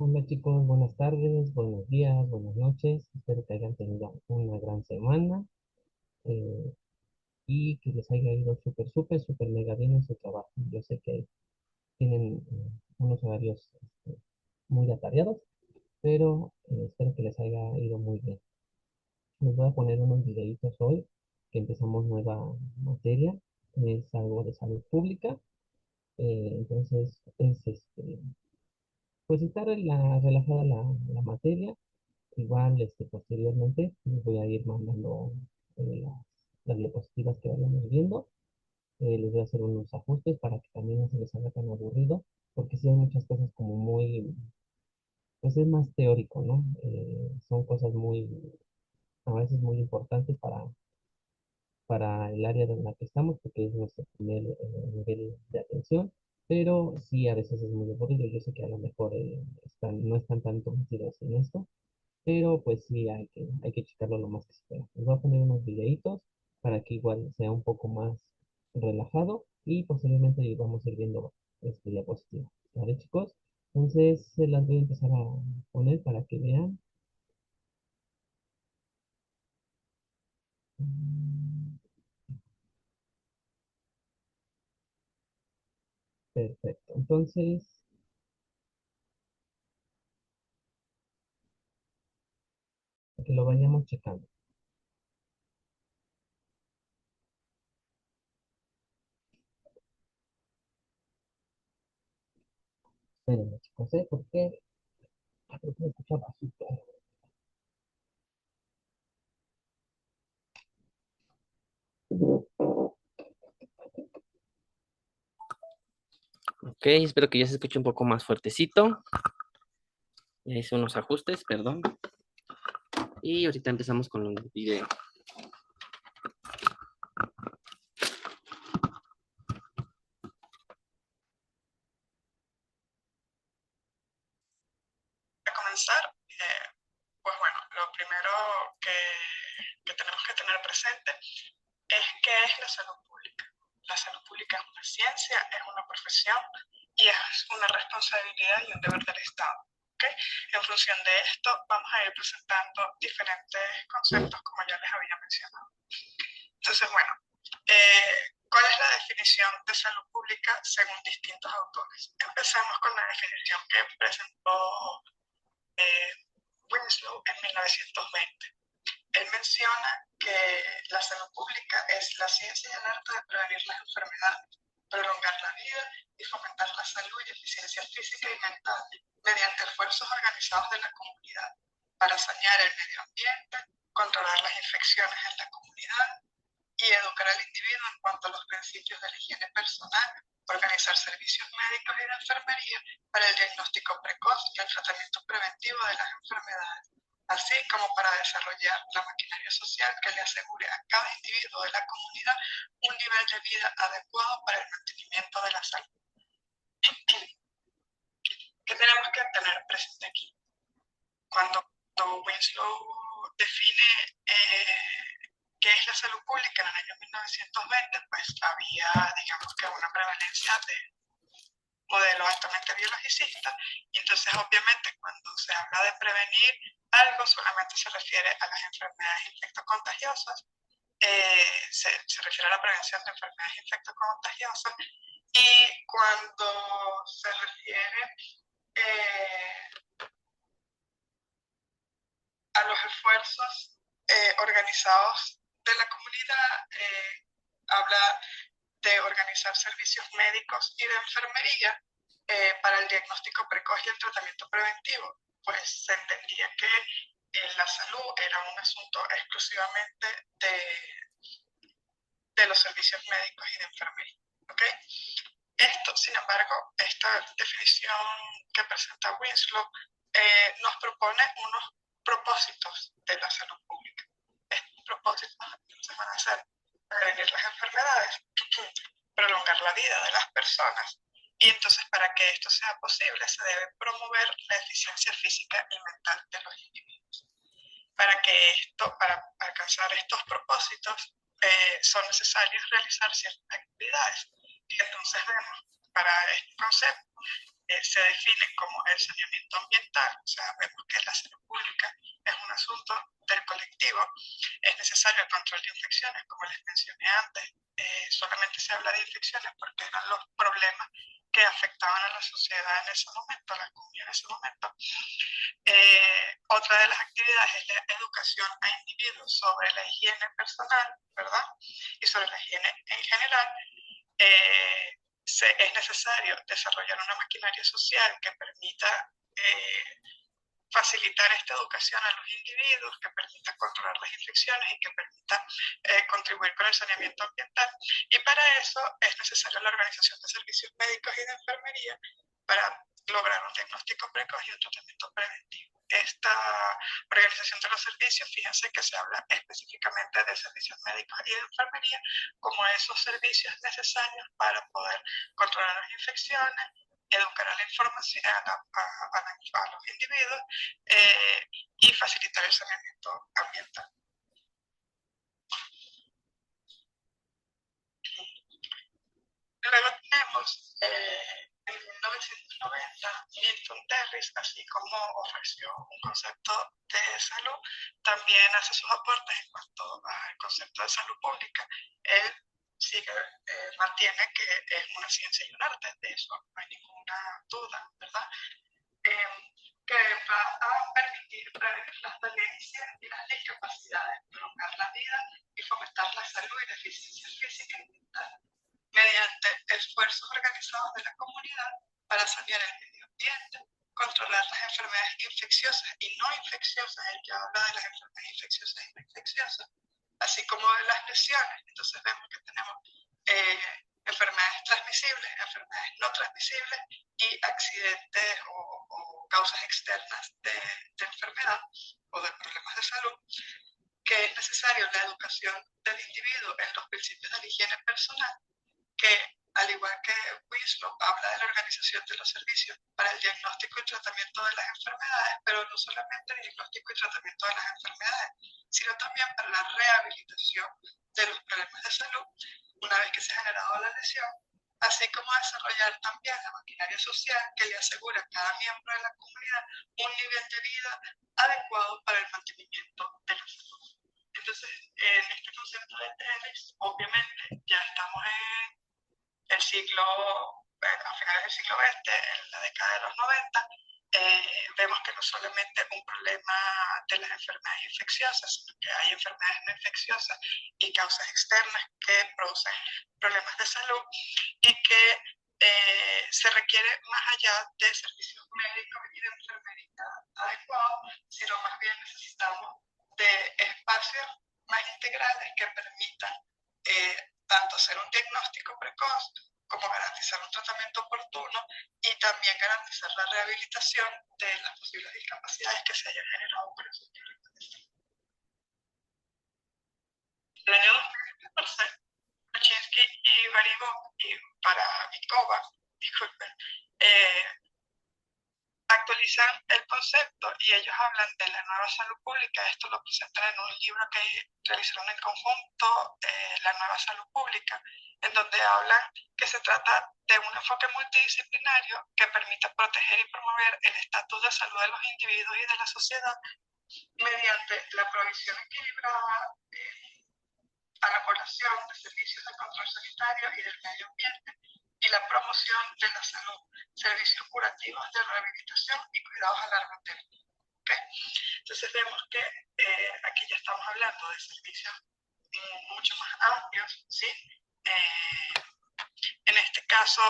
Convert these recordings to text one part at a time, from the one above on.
Hola chicos, buenas tardes, buenos días, buenas noches. Espero que hayan tenido una gran semana eh, y que les haya ido súper mega bien en su trabajo. Yo sé que tienen unos horarios muy atareados, pero espero que les haya ido muy bien. Les voy a poner unos videitos hoy que empezamos nueva materia. Es algo de salud pública. Entonces, pues está relajada la materia. Igual, posteriormente les voy a ir mandando las diapositivas que vayamos viendo. Les voy a hacer unos ajustes para que también no se les haga tan aburrido, porque sí hay muchas cosas como muy, pues es más teórico, ¿no? Son cosas muy, a veces muy importantes para el área en la que estamos, porque es nuestro primer nivel de atención, pero sí a veces es muy aburrido. Yo sé que a lo mejor no están tanto metidos en esto, pero pues sí, hay que checarlo lo más que se pueda. Les voy a poner unos videitos para que igual sea un poco más relajado y posteriormente vamos a ir viendo diapositivas. ¿Vale, chicos? Entonces se las voy a empezar a poner para que vean. Mm, Perfecto. Entonces, para que lo vayamos checando. Espérenme, chicos, ¿eh? Porque me escucha bajito. Ok, espero que ya se escuche un poco más fuertecito. Ya hice unos ajustes, perdón. Y ahorita empezamos con el video. Para comenzar, pues bueno, lo primero que tenemos que tener presente es qué es la salud pública. La salud pública es una ciencia, es una profesión y es una responsabilidad y un deber del Estado. ¿Okay? En función de esto, vamos a ir presentando diferentes conceptos, como ya les había mencionado. Entonces, bueno, ¿cuál es la definición de salud pública según distintos autores? Empecemos con la definición que presentó eh, Winslow en 1920. Él menciona que la salud pública es la ciencia y el arte de prevenir las enfermedades, prolongar la vida y fomentar la salud y eficiencia física y mental mediante esfuerzos organizados de la comunidad para sanear el medio ambiente, controlar las infecciones en la comunidad y educar al individuo en cuanto a los principios de la higiene personal, organizar servicios médicos y de enfermería para el diagnóstico precoz y el tratamiento preventivo de las enfermedades, así como para desarrollar la maquinaria social que le asegure a cada individuo de la comunidad un nivel de vida adecuado para el mantenimiento de la salud. ¿Qué tenemos que tener presente aquí? Cuando Winslow define qué es la salud pública en el año 1920, pues había, digamos que una prevalencia de modelo altamente biologicista, y entonces obviamente cuando se habla de prevenir algo solamente se refiere a las enfermedades infectocontagiosas, se refiere a la prevención de enfermedades infectocontagiosas, y cuando se refiere eh, a los esfuerzos organizados de la comunidad, habla de organizar servicios médicos y de enfermería para el diagnóstico precoz y el tratamiento preventivo. Pues se entendía que la salud era un asunto exclusivamente de los servicios médicos y de enfermería. ¿Okay? Esto, sin embargo, esta definición que presenta Winslow nos propone unos propósitos de la salud pública. Estos propósitos entonces van a ser prevenir las enfermedades, prolongar la vida de las personas, y entonces para que esto sea posible se debe promover la eficiencia física y mental de los individuos. Para alcanzar estos propósitos son necesarios realizar ciertas actividades. Y entonces vemos para este concepto se define como el saneamiento ambiental, o sea, vemos que la salud pública es un asunto del colectivo, es necesario el control de infecciones, como les mencioné antes, solamente se habla de infecciones porque eran los problemas que afectaban a la sociedad en ese momento, a la comunidad en ese momento. Otra de las actividades es la educación a individuos sobre la higiene personal, ¿verdad? Y sobre la higiene en general. Es necesario desarrollar una maquinaria social que permita facilitar esta educación a los individuos, que permita controlar las infecciones y que permita contribuir con el saneamiento ambiental. Y para eso es necesaria la organización de servicios médicos y de enfermería para lograr un diagnóstico precoz y un tratamiento preventivo. Esta organización de los servicios, fíjense que se habla específicamente de servicios médicos y de enfermería como esos servicios necesarios para poder controlar las infecciones, educar a la información a los individuos y facilitar el saneamiento ambiental. Luego tenemos en 1990 Milton Terris, así como ofreció un concepto de salud, también hace sus aportes en cuanto al concepto de salud pública. Él sigue, mantiene que es una ciencia y un arte, de eso no hay ninguna duda, ¿verdad? Que va a permitir prevenir las dolencias y las discapacidades, prolongar la vida y fomentar la salud y la eficiencia física y mental, mediante esfuerzos organizados de la comunidad para sanear el medio ambiente, controlar las enfermedades infecciosas y no infecciosas, él ya habla de las enfermedades infecciosas y no infecciosas, así como de las lesiones. Entonces vemos que tenemos enfermedades transmisibles, enfermedades no transmisibles y accidentes o causas externas de enfermedad o de problemas de salud, que es necesario la educación del individuo en los principios de la higiene personal, que al igual que Winslow habla de la organización de los servicios para el diagnóstico y tratamiento de las enfermedades, pero no solamente el diagnóstico y tratamiento de las enfermedades, sino también para la rehabilitación de los problemas de salud una vez que se ha generado la lesión, así como desarrollar también la maquinaria social que le asegura a cada miembro de la comunidad un nivel de vida adecuado para el mantenimiento de la salud. Entonces, en este concepto de Terris, obviamente, ya estamos en el siglo, a finales del siglo XX, en la década de los 90, vemos que no solamente un problema de las enfermedades infecciosas, sino que hay enfermedades no infecciosas y causas externas que producen problemas de salud y que se requiere más allá de servicios médicos y de enfermería adecuados, sino más bien necesitamos de espacios más integrales que permitan tanto hacer un diagnóstico precoz como garantizar un tratamiento oportuno y también garantizar la rehabilitación de las posibles discapacidades que se hayan generado por esos problemas de salud. El año 2014, Kaczynski y Varikova, disculpen, actualizan el concepto y ellos hablan de la nueva salud pública. Esto lo presentan en un libro que realizaron en conjunto, La nueva salud pública, en donde hablan que se trata de un enfoque multidisciplinario que permita proteger y promover el estatus de salud de los individuos y de la sociedad mediante la provisión equilibrada a la población de servicios de control sanitario y del medio ambiente y la promoción de la salud, servicios curativos de rehabilitación y cuidados a largo término. ¿Okay? Entonces vemos que aquí ya estamos hablando de servicios mucho más amplios, ¿sí? En este caso,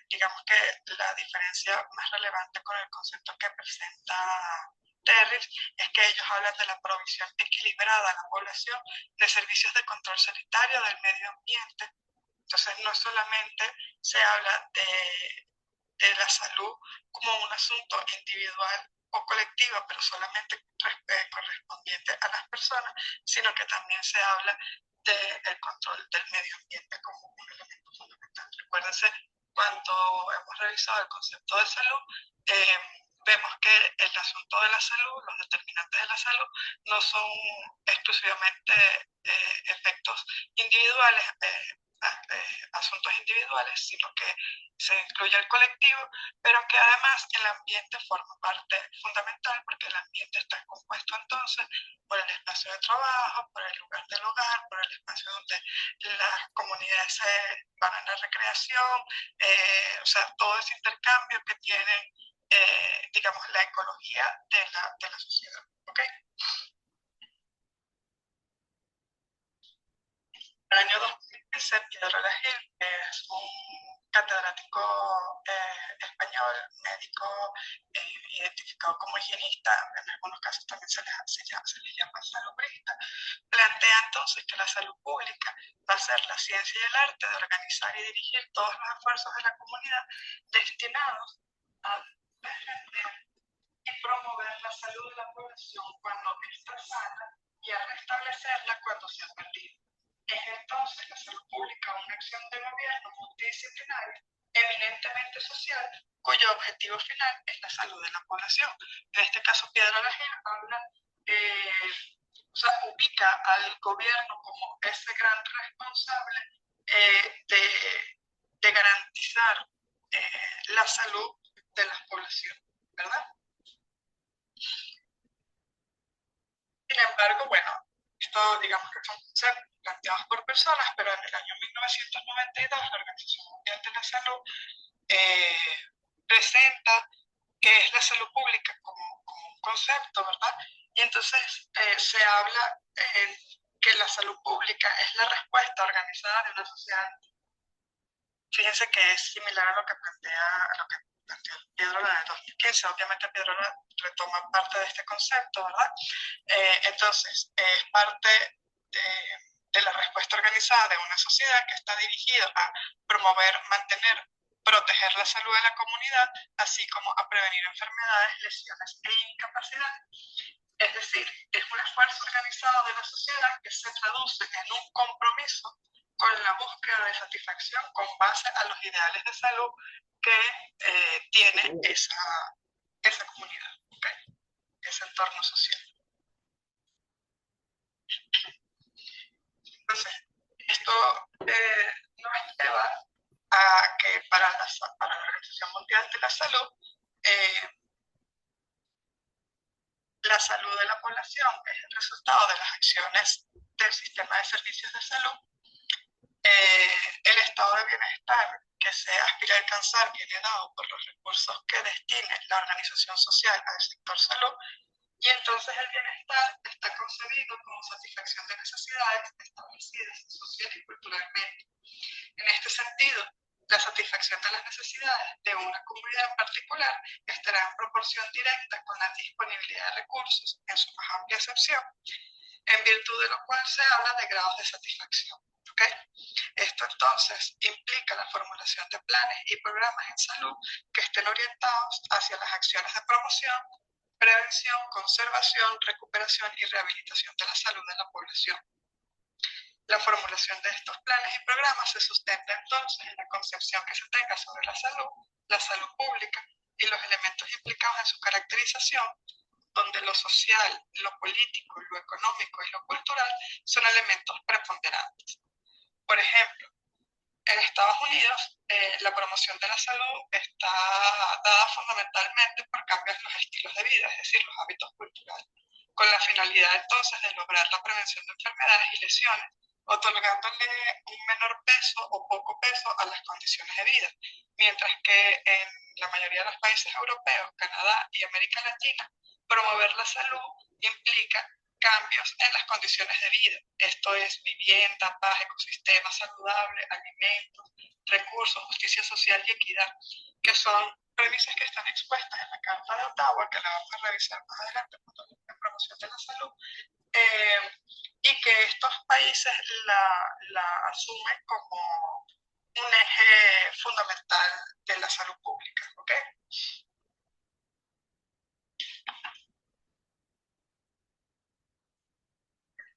digamos que la diferencia más relevante con el concepto que presenta Terris es que ellos hablan de la provisión equilibrada a la población de servicios de control sanitario del medio ambiente. Entonces, no solamente se habla de la salud como un asunto individual o colectivo, pero solamente correspondiente a las personas, sino que también se habla del control del medio ambiente como un elemento fundamental. Recuérdense, cuando hemos revisado el concepto de salud, vemos que el asunto de la salud, los determinantes de la salud, no son exclusivamente efectos individuales, asuntos individuales, sino que se incluye el colectivo, pero que además el ambiente forma parte fundamental, porque el ambiente está compuesto entonces por el espacio de trabajo, por el lugar del hogar, por el espacio donde las comunidades se van a la recreación, o sea, todo ese intercambio que tienen, digamos, la ecología de la sociedad. ¿Okay? En el año 2015, Pedro Gil, que es un catedrático español, médico, identificado como higienista, en algunos casos también se les llama salubrista, plantea entonces que la salud pública va a ser la ciencia y el arte de organizar y dirigir todos los esfuerzos de la comunidad destinados a defender y promover la salud de la población cuando está sana y a restablecerla cuando se ha perdido. Es entonces la salud pública una acción de gobierno multidisciplinaria, eminentemente social, cuyo objetivo final es la salud de la población. En este caso, Pedro Lagel habla, o sea, ubica al gobierno como ese gran responsable de garantizar la salud de la población, ¿verdad? Sin embargo, bueno, esto digamos que son conceptos planteados por personas, pero en el año 1992 la Organización Mundial de la Salud presenta qué es la salud pública como un concepto, ¿verdad? Y entonces se habla que la salud pública es la respuesta organizada de una sociedad. Fíjense que es similar a lo que plantea Piedrola en el 2015. Obviamente Piedrola retoma parte de este concepto, ¿verdad? Entonces, es parte de la respuesta organizada de una sociedad que está dirigida a promover, mantener, proteger la salud de la comunidad, así como a prevenir enfermedades, lesiones e incapacidades. Es decir, es un esfuerzo organizado de la sociedad que se traduce en un compromiso con la búsqueda de satisfacción con base a los ideales de salud que tiene esa comunidad, ¿okay? Ese entorno social. Entonces, esto nos lleva a que para la Organización Mundial de la Salud, la salud de la población es el resultado de las acciones del sistema de servicios de salud. El estado de bienestar que se aspira a alcanzar viene dado por los recursos que destine la organización social al sector salud, y entonces el bienestar está concebido como satisfacción de necesidades establecidas social y culturalmente. En este sentido, la satisfacción de las necesidades de una comunidad en particular estará en proporción directa con la disponibilidad de recursos en su más amplia acepción, en virtud de lo cual se habla de grados de satisfacción. ¿Okay? Esto entonces implica la formulación de planes y programas en salud que estén orientados hacia las acciones de promoción, prevención, conservación, recuperación y rehabilitación de la salud de la población. La formulación de estos planes y programas se sustenta entonces en la concepción que se tenga sobre la salud pública y los elementos implicados en su caracterización, donde lo social, lo político, lo económico y lo cultural son elementos preponderantes. Por ejemplo, en Estados Unidos, la promoción de la salud está dada fundamentalmente por cambios en los estilos de vida, es decir, los hábitos culturales, con la finalidad entonces de lograr la prevención de enfermedades y lesiones, otorgándole un menor peso o poco peso a las condiciones de vida, mientras que en la mayoría de los países europeos, Canadá y América Latina, promover la salud implica cambios en las condiciones de vida. Esto es vivienda, paz, ecosistema saludable, alimentos, recursos, justicia social y equidad, que son premisas que están expuestas en la Carta de Ottawa, que la vamos a revisar más adelante cuando hablemos de promoción de la salud, y que estos países la asumen como un eje fundamental de la salud pública. ¿Okay?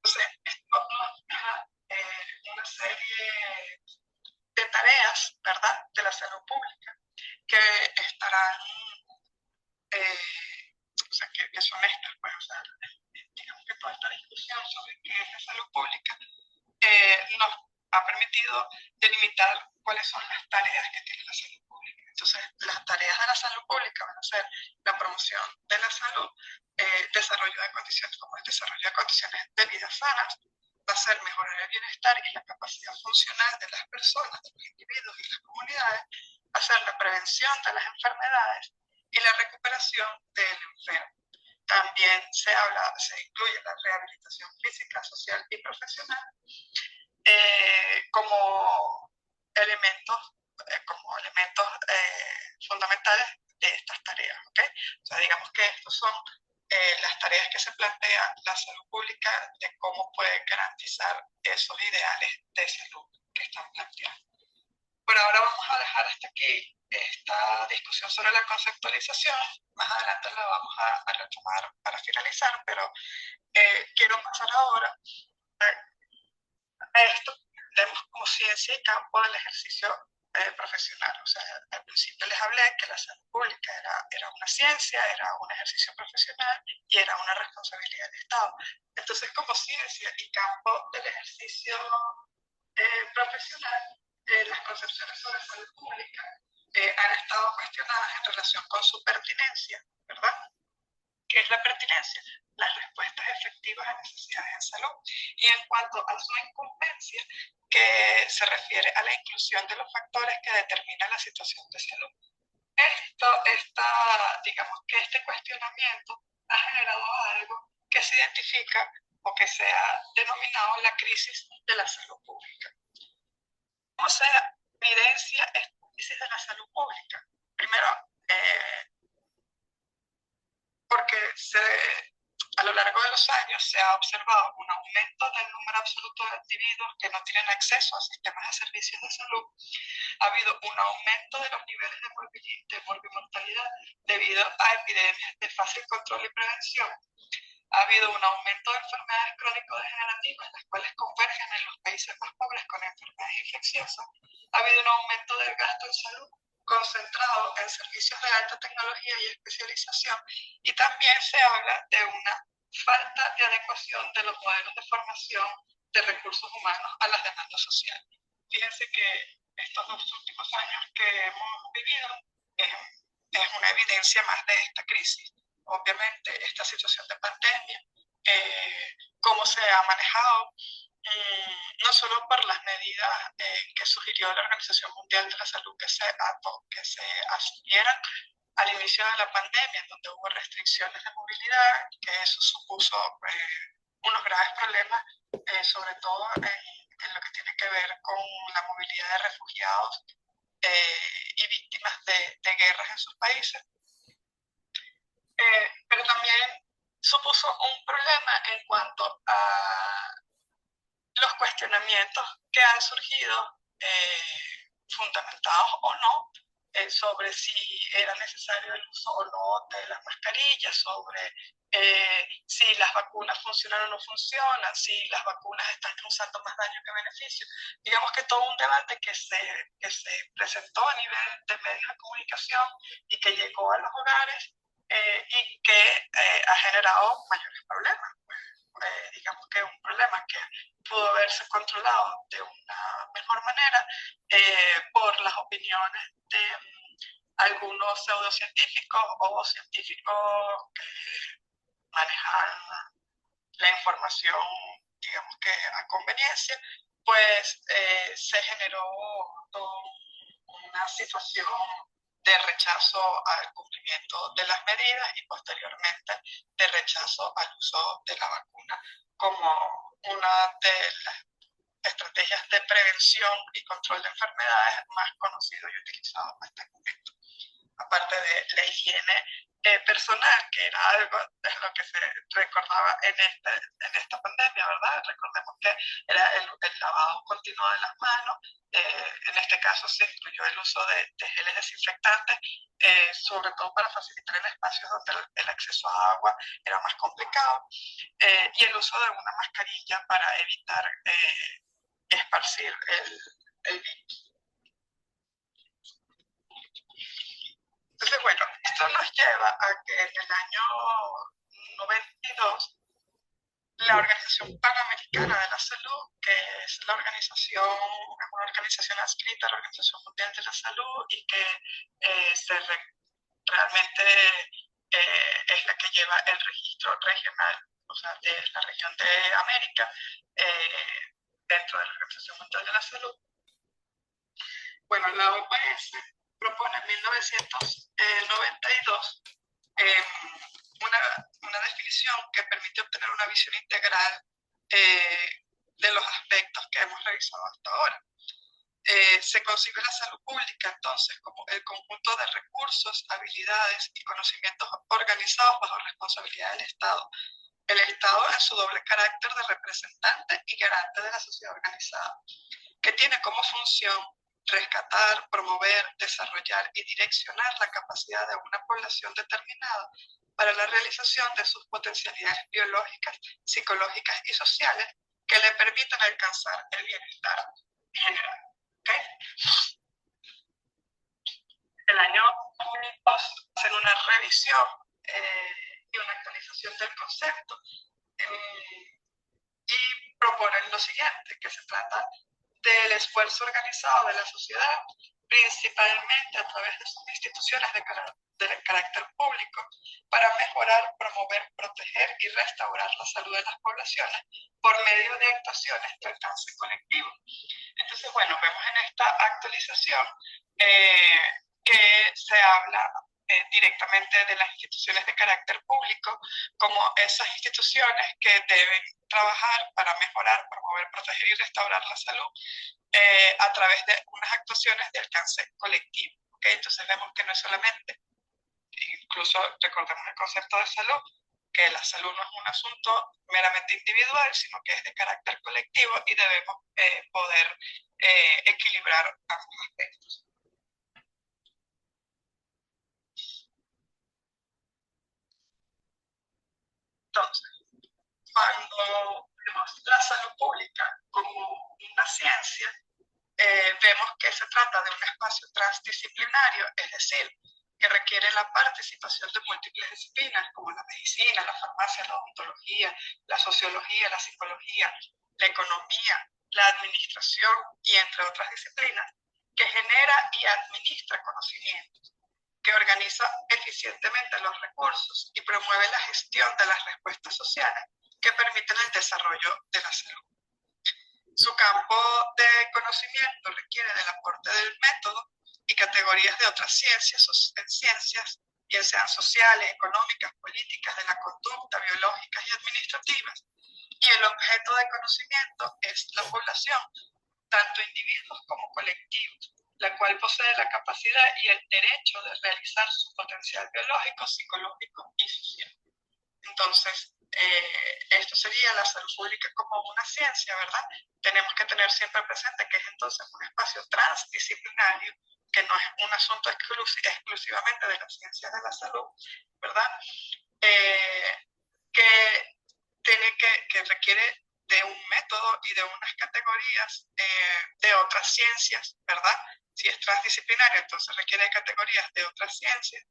Entonces, esto nos deja una serie de tareas, ¿verdad?, de la salud pública, que estarán, o sea, que son estas, pues, o sea, digamos que toda esta discusión sobre qué es la salud pública nos ha permitido delimitar cuáles son las tareas que tiene la salud pública. Entonces, las tareas de la salud pública van a ser la promoción de la salud, desarrollo de condiciones como el desarrollo de condiciones de vida sanas, va a ser mejorar el bienestar y la capacidad funcional de las personas, de los individuos y las comunidades, va a ser la prevención de las enfermedades y la recuperación del enfermo. También se incluye la rehabilitación física, social y profesional como elementos, fundamentales de estas tareas. ¿Okay? O sea, digamos que estas son las tareas que se plantea la salud pública de cómo puede garantizar esos ideales de salud que están planteados. Por ahora vamos a dejar hasta aquí esta discusión sobre la conceptualización. Más adelante la vamos a retomar para finalizar, pero quiero pasar ahora a esto que vemos como ciencia y campo del ejercicio profesional. O sea, al principio les hablé que la salud pública era una ciencia, era un ejercicio profesional y era una responsabilidad del Estado. Entonces, como ciencia y campo del ejercicio profesional, las concepciones sobre salud pública han estado cuestionadas en relación con su pertinencia, ¿verdad? ¿Qué es la pertinencia? Las respuestas efectivas a necesidades en salud. Y en cuanto a su incumbencia, que se refiere a la inclusión de los factores que determinan la situación de salud. Digamos que este cuestionamiento ha generado algo que se identifica o que se ha denominado la crisis de la salud pública. ¿Cómo se evidencia esta crisis de la salud pública? Primero, porque a lo largo de los años se ha observado un aumento del número absoluto de individuos que no tienen acceso a sistemas de servicios de salud. Ha habido un aumento de los niveles de morbimortalidad debido a epidemias de fácil control y prevención. Ha habido un aumento de enfermedades crónico-degenerativas, las cuales convergen en los países más pobres con enfermedades infecciosas. Ha habido un aumento del gasto en salud concentrado en servicios de alta tecnología y especialización, y también se habla de una falta de adecuación de los modelos de formación de recursos humanos a las demandas sociales. Fíjense que estos 2 últimos años que hemos vivido es una evidencia más de esta crisis. Obviamente, esta situación de pandemia, cómo se ha manejado, no solo por las medidas que sugirió la Organización Mundial de la Salud que se asumieran al inicio de la pandemia, donde hubo restricciones de movilidad, que eso supuso unos graves problemas, sobre todo en lo que tiene que ver con la movilidad de refugiados y víctimas de guerras en sus países. Pero también supuso un problema en cuanto a los cuestionamientos que han surgido, fundamentados o no, sobre si era necesario el uso o no de las mascarillas, sobre si las vacunas funcionan o no funcionan, si las vacunas están causando más daño que beneficio. Digamos que todo un debate que se presentó a nivel de medios de comunicación y que llegó a los hogares y que ha generado mayores problemas. Digamos que un problema que pudo haberse controlado de una mejor manera por las opiniones de algunos pseudocientíficos o científicos que manejan la información, digamos que a conveniencia, pues se generó toda una situación de rechazo al cumplimiento de las medidas y posteriormente de rechazo al uso de la vacuna como una de las estrategias de prevención y control de enfermedades más conocido y utilizado hasta el momento. Aparte de la higiene personal, que era algo de lo que se recordaba en esta pandemia, ¿verdad? Recordemos que era el lavado continuo de las manos, en este caso se incluyó el uso de geles desinfectantes, sobre todo para facilitar el espacio donde el acceso a agua era más complicado, y el uso de una mascarilla para evitar esparcir el virus. Entonces, bueno, esto nos lleva a que en el año 92 la Organización Panamericana de la Salud, que es una organización adscrita a la Organización Mundial de la Salud y que realmente es la que lleva el registro regional, o sea, de la región de América, dentro de la Organización Mundial de la Salud. Bueno, la OMS propone en 1992 una definición que permite obtener una visión integral de los aspectos que hemos revisado hasta ahora. Se concibe la salud pública entonces como el conjunto de recursos, habilidades y conocimientos organizados bajo responsabilidad del Estado. El Estado en su doble carácter de representante y garante de la sociedad organizada, que tiene como función rescatar, promover, desarrollar y direccionar la capacidad de una población determinada para la realización de sus potencialidades biológicas, psicológicas y sociales que le permitan alcanzar el bienestar general. ¿Okay? El año 2002 hacen una revisión y una actualización del concepto y proponen lo siguiente, que se trata del esfuerzo organizado de la sociedad, principalmente a través de sus instituciones de carácter público, para mejorar, promover, proteger y restaurar la salud de las poblaciones por medio de actuaciones de alcance colectivo. Entonces, bueno, vemos en esta actualización que se habla directamente de las instituciones de carácter público como esas instituciones que deben trabajar para mejorar, promover, proteger y restaurar la salud a través de unas actuaciones de alcance colectivo. ¿Okay? Entonces vemos que no es solamente, incluso recordemos el concepto de salud, que la salud no es un asunto meramente individual, sino que es de carácter colectivo y debemos poder equilibrar ambos aspectos. Entonces, cuando vemos la salud pública como una ciencia, vemos que se trata de un espacio transdisciplinario, es decir, que requiere la participación de múltiples disciplinas como la medicina, la farmacia, la odontología, la sociología, la psicología, la economía, la administración y entre otras disciplinas, que genera y administra conocimientos, que organiza eficientemente los recursos y promueve la gestión de las respuestas sociales que permiten el desarrollo de la salud. Su campo de conocimiento requiere del aporte del método y categorías de otras ciencias, bien sean sociales, económicas, políticas, de la conducta, biológicas y administrativas. Y el objeto de conocimiento es la población, tanto individuos como colectivos, la cual posee la capacidad y el derecho de realizar su potencial biológico, psicológico y social. Entonces, esto sería la salud pública como una ciencia, ¿verdad? Tenemos que tener siempre presente que es entonces un espacio transdisciplinario, que no es un asunto exclusivamente de la ciencia de la salud, ¿verdad? Que requiere de un método y de unas categorías de otras ciencias, ¿verdad? Si es transdisciplinario, entonces requiere categorías de otras ciencias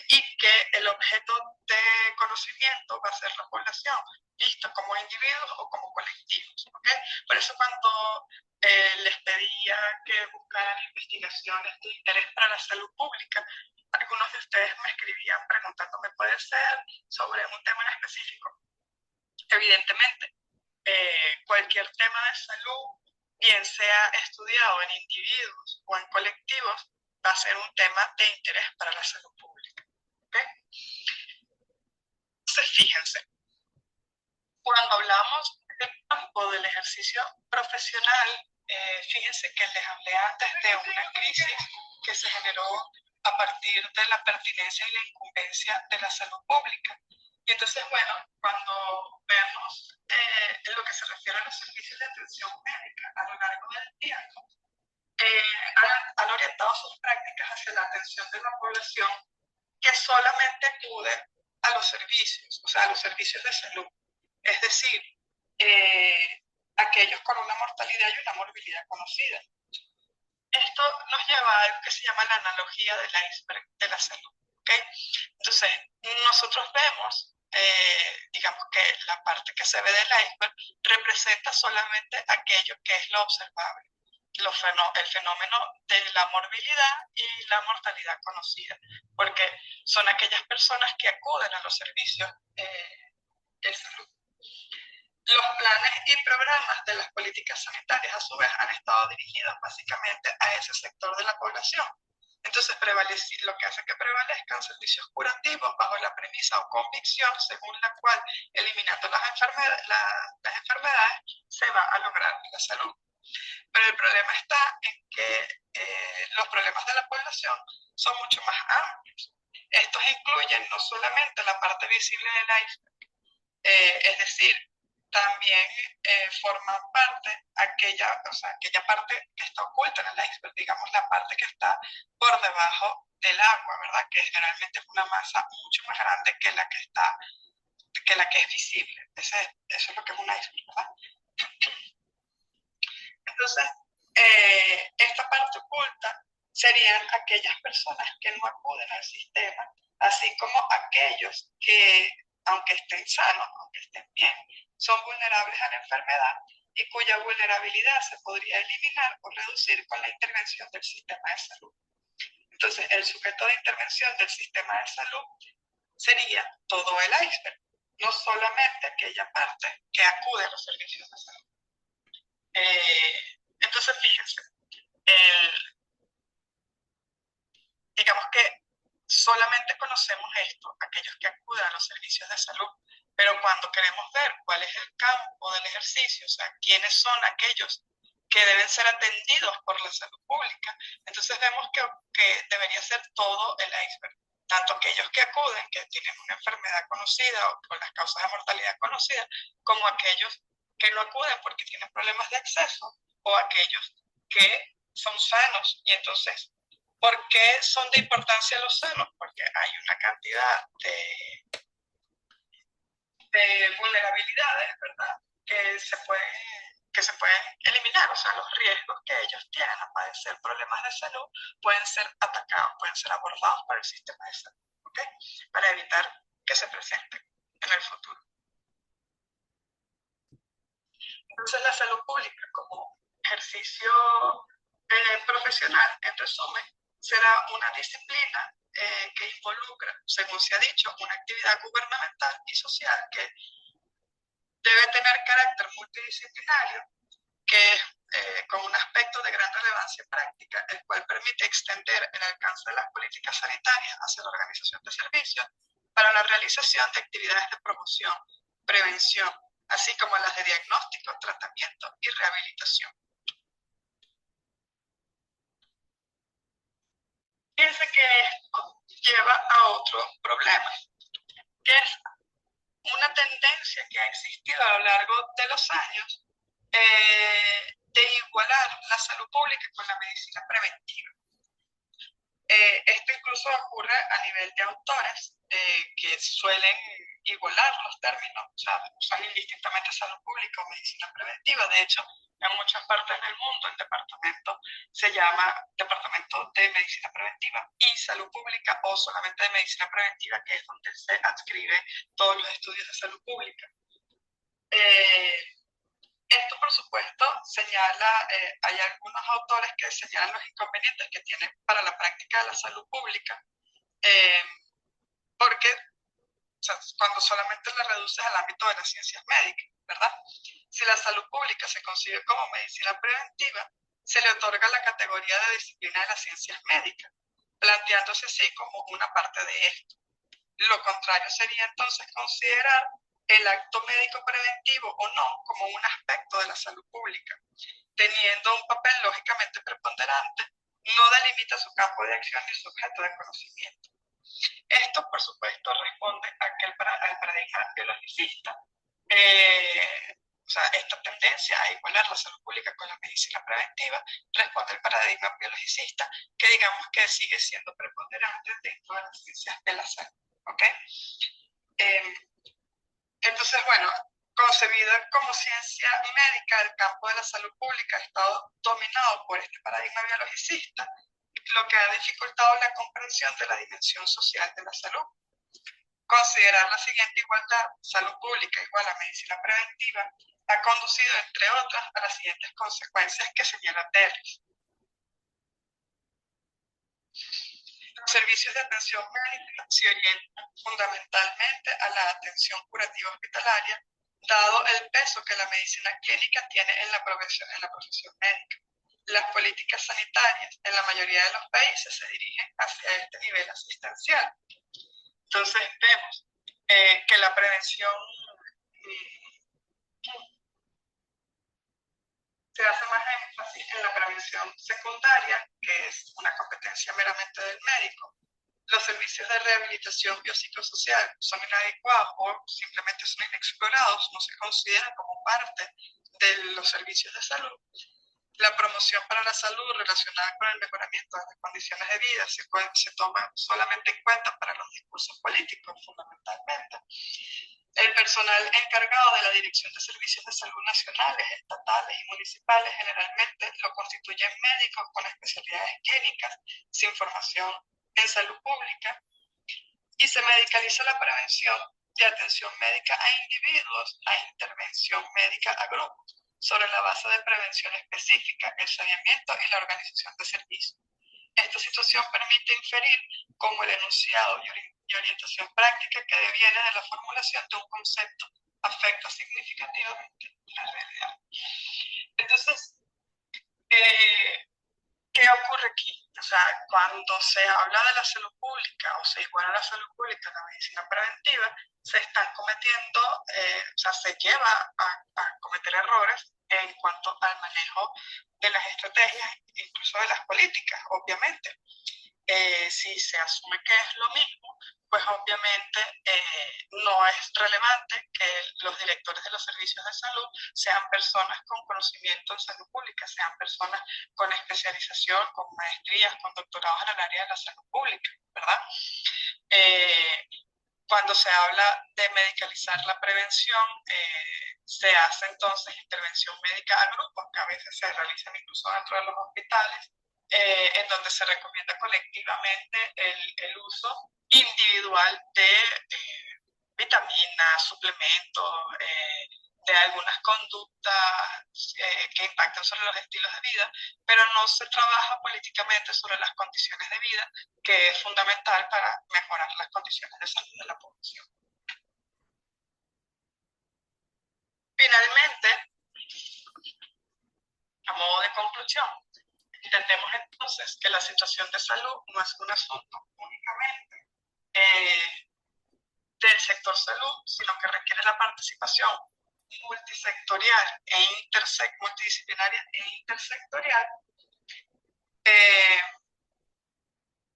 y que el objeto de conocimiento va a ser la población, visto como individuos o como colectivos. ¿Okay? Por eso cuando les pedía que buscaran investigaciones de interés para la salud pública, algunos de ustedes me escribían preguntándome, ¿puede ser sobre un tema en específico? Evidentemente, cualquier tema de salud, bien sea estudiado en individuos o en colectivos, va a ser un tema de interés para la salud pública. ¿Okay? Entonces, fíjense, cuando hablamos del campo del ejercicio profesional, fíjense que les hablé antes de una crisis que se generó a partir de la pertinencia y la incumbencia de la salud pública. Y entonces, bueno, cuando vemos en lo que se refiere a los servicios de atención médica a lo largo del tiempo, han orientado sus prácticas hacia la atención de la población que solamente acude a los servicios, o sea, a los servicios de salud. Es decir, aquellos con una mortalidad y una morbilidad conocida. Esto nos lleva a algo que se llama la analogía del iceberg de la salud. ¿Okay? Entonces, nosotros vemos, digamos que la parte que se ve del iceberg representa solamente aquello que es lo observable, el fenómeno de la morbilidad y la mortalidad conocida, porque son aquellas personas que acuden a los servicios de salud. Los planes y programas de las políticas sanitarias, a su vez, han estado dirigidos básicamente a ese sector de la población. Entonces, lo que hace que prevalezcan servicios curativos bajo la premisa o convicción según la cual, eliminando las enfermedades, se va a lograr la salud. Pero el problema está en que los problemas de la población son mucho más amplios. Estos incluyen no solamente la parte visible del iceberg, es decir, también forman parte aquella parte que está oculta en el iceberg, digamos la parte que está por debajo del agua, ¿verdad? Que generalmente es una masa mucho más grande que la que es visible. Eso es lo que es un iceberg, ¿verdad? Entonces, esta parte oculta serían aquellas personas que no acuden al sistema, así como aquellos que, aunque estén sanos, aunque estén bien, son vulnerables a la enfermedad y cuya vulnerabilidad se podría eliminar o reducir con la intervención del sistema de salud. Entonces, el sujeto de intervención del sistema de salud sería todo el iceberg, no solamente aquella parte que acude a los servicios de salud. Entonces, fíjense, digamos que solamente conocemos esto, aquellos que acuden a los servicios de salud, pero cuando queremos ver cuál es el campo del ejercicio, o sea, quiénes son aquellos que deben ser atendidos por la salud pública, entonces vemos que debería ser todo el iceberg, tanto aquellos que acuden, que tienen una enfermedad conocida o con las causas de mortalidad conocidas, como aquellos que no acuden porque tienen problemas de acceso, o aquellos que son sanos. Y entonces, ¿por qué son de importancia los sanos? Porque hay una cantidad de vulnerabilidades, ¿verdad? Que se pueden eliminar, o sea, los riesgos que ellos tienen a padecer problemas de salud pueden ser atacados, pueden ser abordados por el sistema de salud, ¿ok? Para evitar que se presenten en el futuro. Entonces, la salud pública como ejercicio profesional, en resumen, será una disciplina que involucra, según se ha dicho, una actividad gubernamental y social que debe tener carácter multidisciplinario, que es con un aspecto de gran relevancia práctica, el cual permite extender el alcance de las políticas sanitarias hacia la organización de servicios para la realización de actividades de promoción, prevención, así como las de diagnóstico, tratamiento y rehabilitación. Fíjense que esto lleva a otro problema, que es una tendencia que ha existido a lo largo de los años de igualar la salud pública con la medicina preventiva. Esto incluso ocurre a nivel de autores que suelen igualar los términos, o sea, usan indistintamente salud pública o medicina preventiva. De hecho, en muchas partes del mundo el departamento se llama Departamento de Medicina Preventiva y Salud Pública, o solamente de Medicina Preventiva, que es donde se adscribe todos los estudios de salud pública. Esto, por supuesto, señala, hay algunos autores que señalan los inconvenientes que tiene para la práctica de la salud pública, porque o sea, cuando solamente la reduces al ámbito de las ciencias médicas, ¿verdad? Si la salud pública se concibe como medicina preventiva, se le otorga la categoría de disciplina de las ciencias médicas, planteándose así como una parte de esto. Lo contrario sería entonces considerar el acto médico preventivo o no como un aspecto de la salud pública, teniendo un papel lógicamente preponderante, no delimita su campo de acción ni su objeto de conocimiento. Esto, por supuesto, responde al paradigma biologicista, o sea, esta tendencia a igualar la salud pública con la medicina preventiva responde al paradigma biologicista, que digamos que sigue siendo preponderante dentro de las ciencias de la salud. ¿Ok? Entonces, bueno, concebida como ciencia médica, el campo de la salud pública ha estado dominado por este paradigma biologicista, lo que ha dificultado la comprensión de la dimensión social de la salud. Considerar la siguiente igualdad, salud pública igual a medicina preventiva, ha conducido, entre otras, a las siguientes consecuencias que señala Terry. Los servicios de atención médica se orientan fundamentalmente a la atención curativa hospitalaria, dado el peso que la medicina clínica tiene en la profesión médica. Las políticas sanitarias en la mayoría de los países se dirigen hacia este nivel asistencial. Entonces vemos que la prevención se hace más énfasis en la prevención secundaria, que es una competencia meramente del médico. Los servicios de rehabilitación biopsicosocial son inadecuados o simplemente son inexplorados, no se consideran como parte de los servicios de salud. La promoción para la salud relacionada con el mejoramiento de las condiciones de vida se toma solamente en cuenta para los discursos políticos, fundamentalmente. El personal encargado de la Dirección de Servicios de Salud nacionales, estatales y municipales generalmente lo constituyen médicos con especialidades clínicas, sin formación en salud pública, y se medicaliza la prevención de atención médica a individuos, a intervención médica a grupos, sobre la base de prevención específica, el saneamiento y la organización de servicios. Esta situación permite inferir cómo el enunciado y orientación práctica que deviene de la formulación de un concepto afecta significativamente la realidad. Entonces, ¿qué ocurre aquí? O sea, cuando se habla de la salud pública o se iguala la salud pública a la medicina preventiva, se están cometiendo, o sea, se lleva a cometer errores en cuanto al manejo de las estrategias, incluso de las políticas, obviamente. Si se asume que es lo mismo, pues obviamente no es relevante que los directores de los servicios de salud sean personas con conocimiento en salud pública, sean personas con especialización, con maestrías, con doctorados en el área de la salud pública, ¿verdad? Cuando se habla de medicalizar la prevención, se hace entonces intervención médica a grupos, que a veces se realizan incluso dentro de los hospitales, en donde se recomienda colectivamente el uso individual de vitaminas, suplementos, de algunas conductas que impactan sobre los estilos de vida, pero no se trabaja políticamente sobre las condiciones de vida, que es fundamental para mejorar las condiciones de salud de la población. Finalmente, a modo de conclusión, entendemos entonces que la situación de salud no es un asunto únicamente del sector salud, sino que requiere la participación multisectorial multidisciplinaria e intersectorial.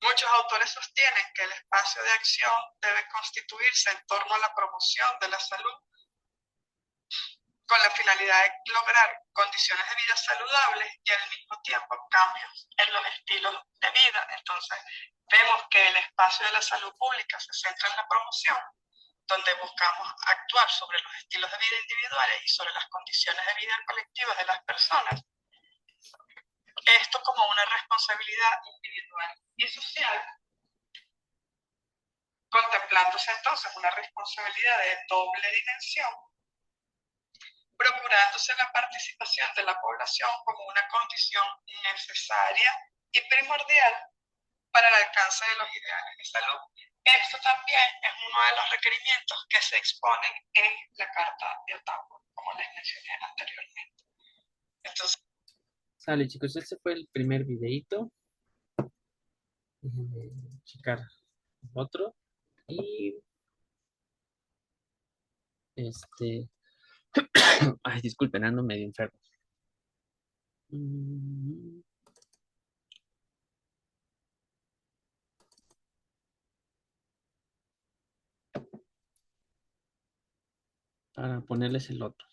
Muchos autores sostienen que el espacio de acción debe constituirse en torno a la promoción de la salud con la finalidad de lograr condiciones de vida saludables y al mismo tiempo cambios en los estilos de vida. Entonces, vemos que el espacio de la salud pública se centra en la promoción, donde buscamos actuar sobre los estilos de vida individuales y sobre las condiciones de vida colectivas de las personas. Esto como una responsabilidad individual y social, contemplándose entonces una responsabilidad de doble dimensión, procurándose la participación de la población como una condición necesaria y primordial para el alcance de los ideales de salud. Esto también es uno de los requerimientos que se exponen en la Carta de Ottawa, como les mencioné anteriormente. Entonces, Sale, chicos, ese fue el primer videito. Déjenme checar otro. Y ay, disculpen, ando medio enfermo. Para ponerles el otro.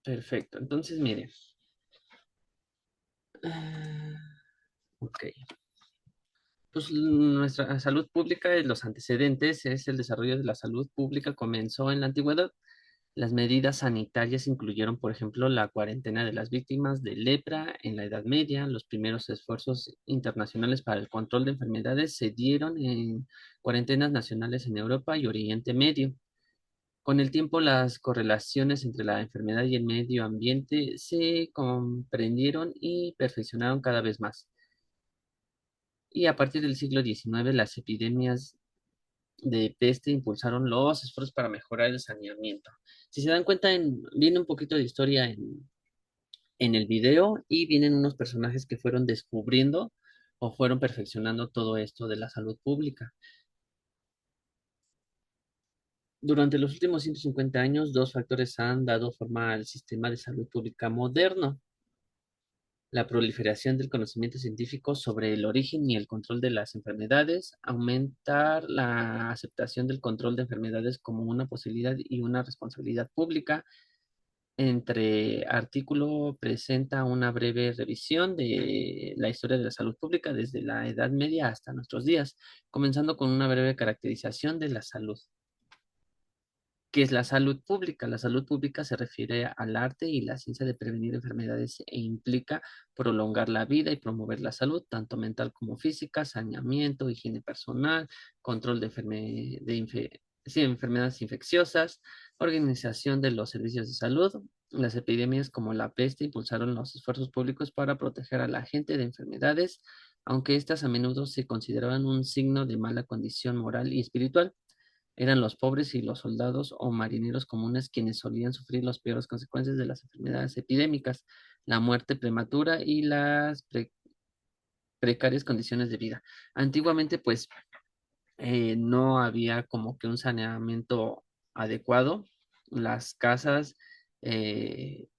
Perfecto. Entonces, miren. Ok. Pues nuestra salud pública, los antecedentes es el desarrollo de la salud pública comenzó en la antigüedad. Las medidas sanitarias incluyeron, por ejemplo, la cuarentena de las víctimas de lepra en la Edad Media. Los primeros esfuerzos internacionales para el control de enfermedades se dieron en cuarentenas nacionales en Europa y Oriente Medio. Con el tiempo, las correlaciones entre la enfermedad y el medio ambiente se comprendieron y perfeccionaron cada vez más. Y a partir del siglo XIX, las epidemias de peste impulsaron los esfuerzos para mejorar el saneamiento. Si se dan cuenta, viene un poquito de historia en el video y vienen unos personajes que fueron descubriendo o fueron perfeccionando todo esto de la salud pública. Durante los últimos 150 años, dos factores han dado forma al sistema de salud pública moderno: la proliferación del conocimiento científico sobre el origen y el control de las enfermedades, aumentar la aceptación del control de enfermedades como una posibilidad y una responsabilidad pública. Entre artículo presenta una breve revisión de la historia de la salud pública desde la Edad Media hasta nuestros días, comenzando con una breve caracterización de la salud. ¿Qué es la salud pública? La salud pública se refiere al arte y la ciencia de prevenir enfermedades e implica prolongar la vida y promover la salud, tanto mental como física, saneamiento, higiene personal, control sí, enfermedades infecciosas, organización de los servicios de salud. Las epidemias como la peste impulsaron los esfuerzos públicos para proteger a la gente de enfermedades, aunque estas a menudo se consideraban un signo de mala condición moral y espiritual. Eran los pobres y los soldados o marineros comunes quienes solían sufrir las peores consecuencias de las enfermedades epidémicas, la muerte prematura y las precarias condiciones de vida. Antiguamente, pues, no había como que un saneamiento adecuado. Las casas eh,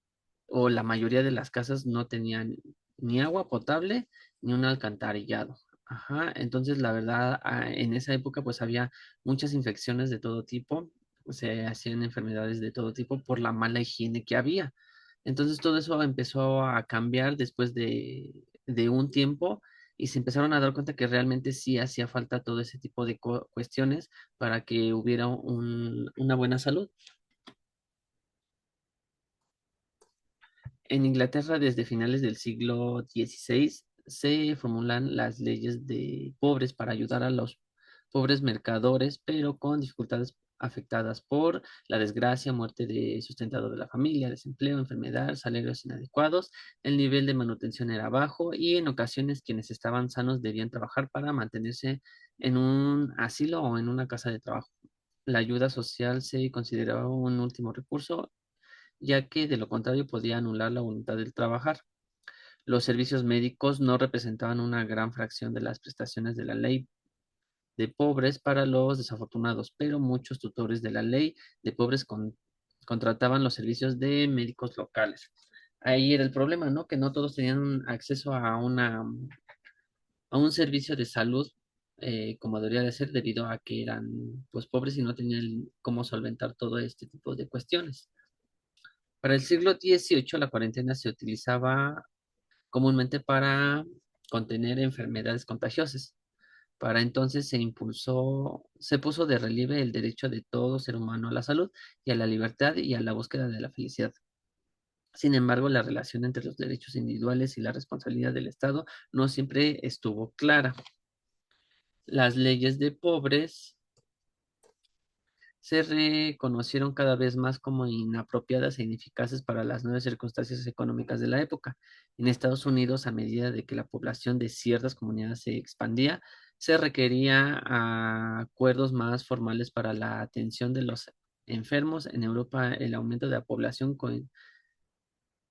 o la mayoría de las casas no tenían ni agua potable ni un alcantarillado. Ajá, entonces la verdad, en esa época pues había muchas infecciones de todo tipo, se hacían enfermedades de todo tipo por la mala higiene que había. Entonces todo eso empezó a cambiar después de un tiempo y se empezaron a dar cuenta que realmente sí hacía falta todo ese tipo de cuestiones para que hubiera una buena salud. En Inglaterra, desde finales del siglo XVI, se formulan las leyes de pobres para ayudar a los pobres mercadores, pero con dificultades afectadas por la desgracia, muerte de sustentado de la familia, desempleo, enfermedad, salarios inadecuados. El nivel de manutención era bajo y en ocasiones quienes estaban sanos debían trabajar para mantenerse en un asilo o en una casa de trabajo. La ayuda social se consideraba un último recurso, ya que de lo contrario podía anular la voluntad del trabajar. Los servicios médicos no representaban una gran fracción de las prestaciones de la ley de pobres para los desafortunados, pero muchos tutores de la ley de pobres contrataban los servicios de médicos locales. Ahí era el problema, ¿no? Que no todos tenían acceso a un servicio de salud como debería de ser, debido a que eran pues pobres y no tenían cómo solventar todo este tipo de cuestiones. Para el siglo XVIII, la cuarentena se utilizaba comúnmente para contener enfermedades contagiosas. Para entonces se puso de relieve el derecho de todo ser humano a la salud y a la libertad y a la búsqueda de la felicidad. Sin embargo, la relación entre los derechos individuales y la responsabilidad del Estado no siempre estuvo clara. Las leyes de pobres se reconocieron cada vez más como inapropiadas e ineficaces para las nuevas circunstancias económicas de la época. En Estados Unidos, a medida de que la población de ciertas comunidades se expandía, se requería acuerdos más formales para la atención de los enfermos. En Europa, el aumento de la población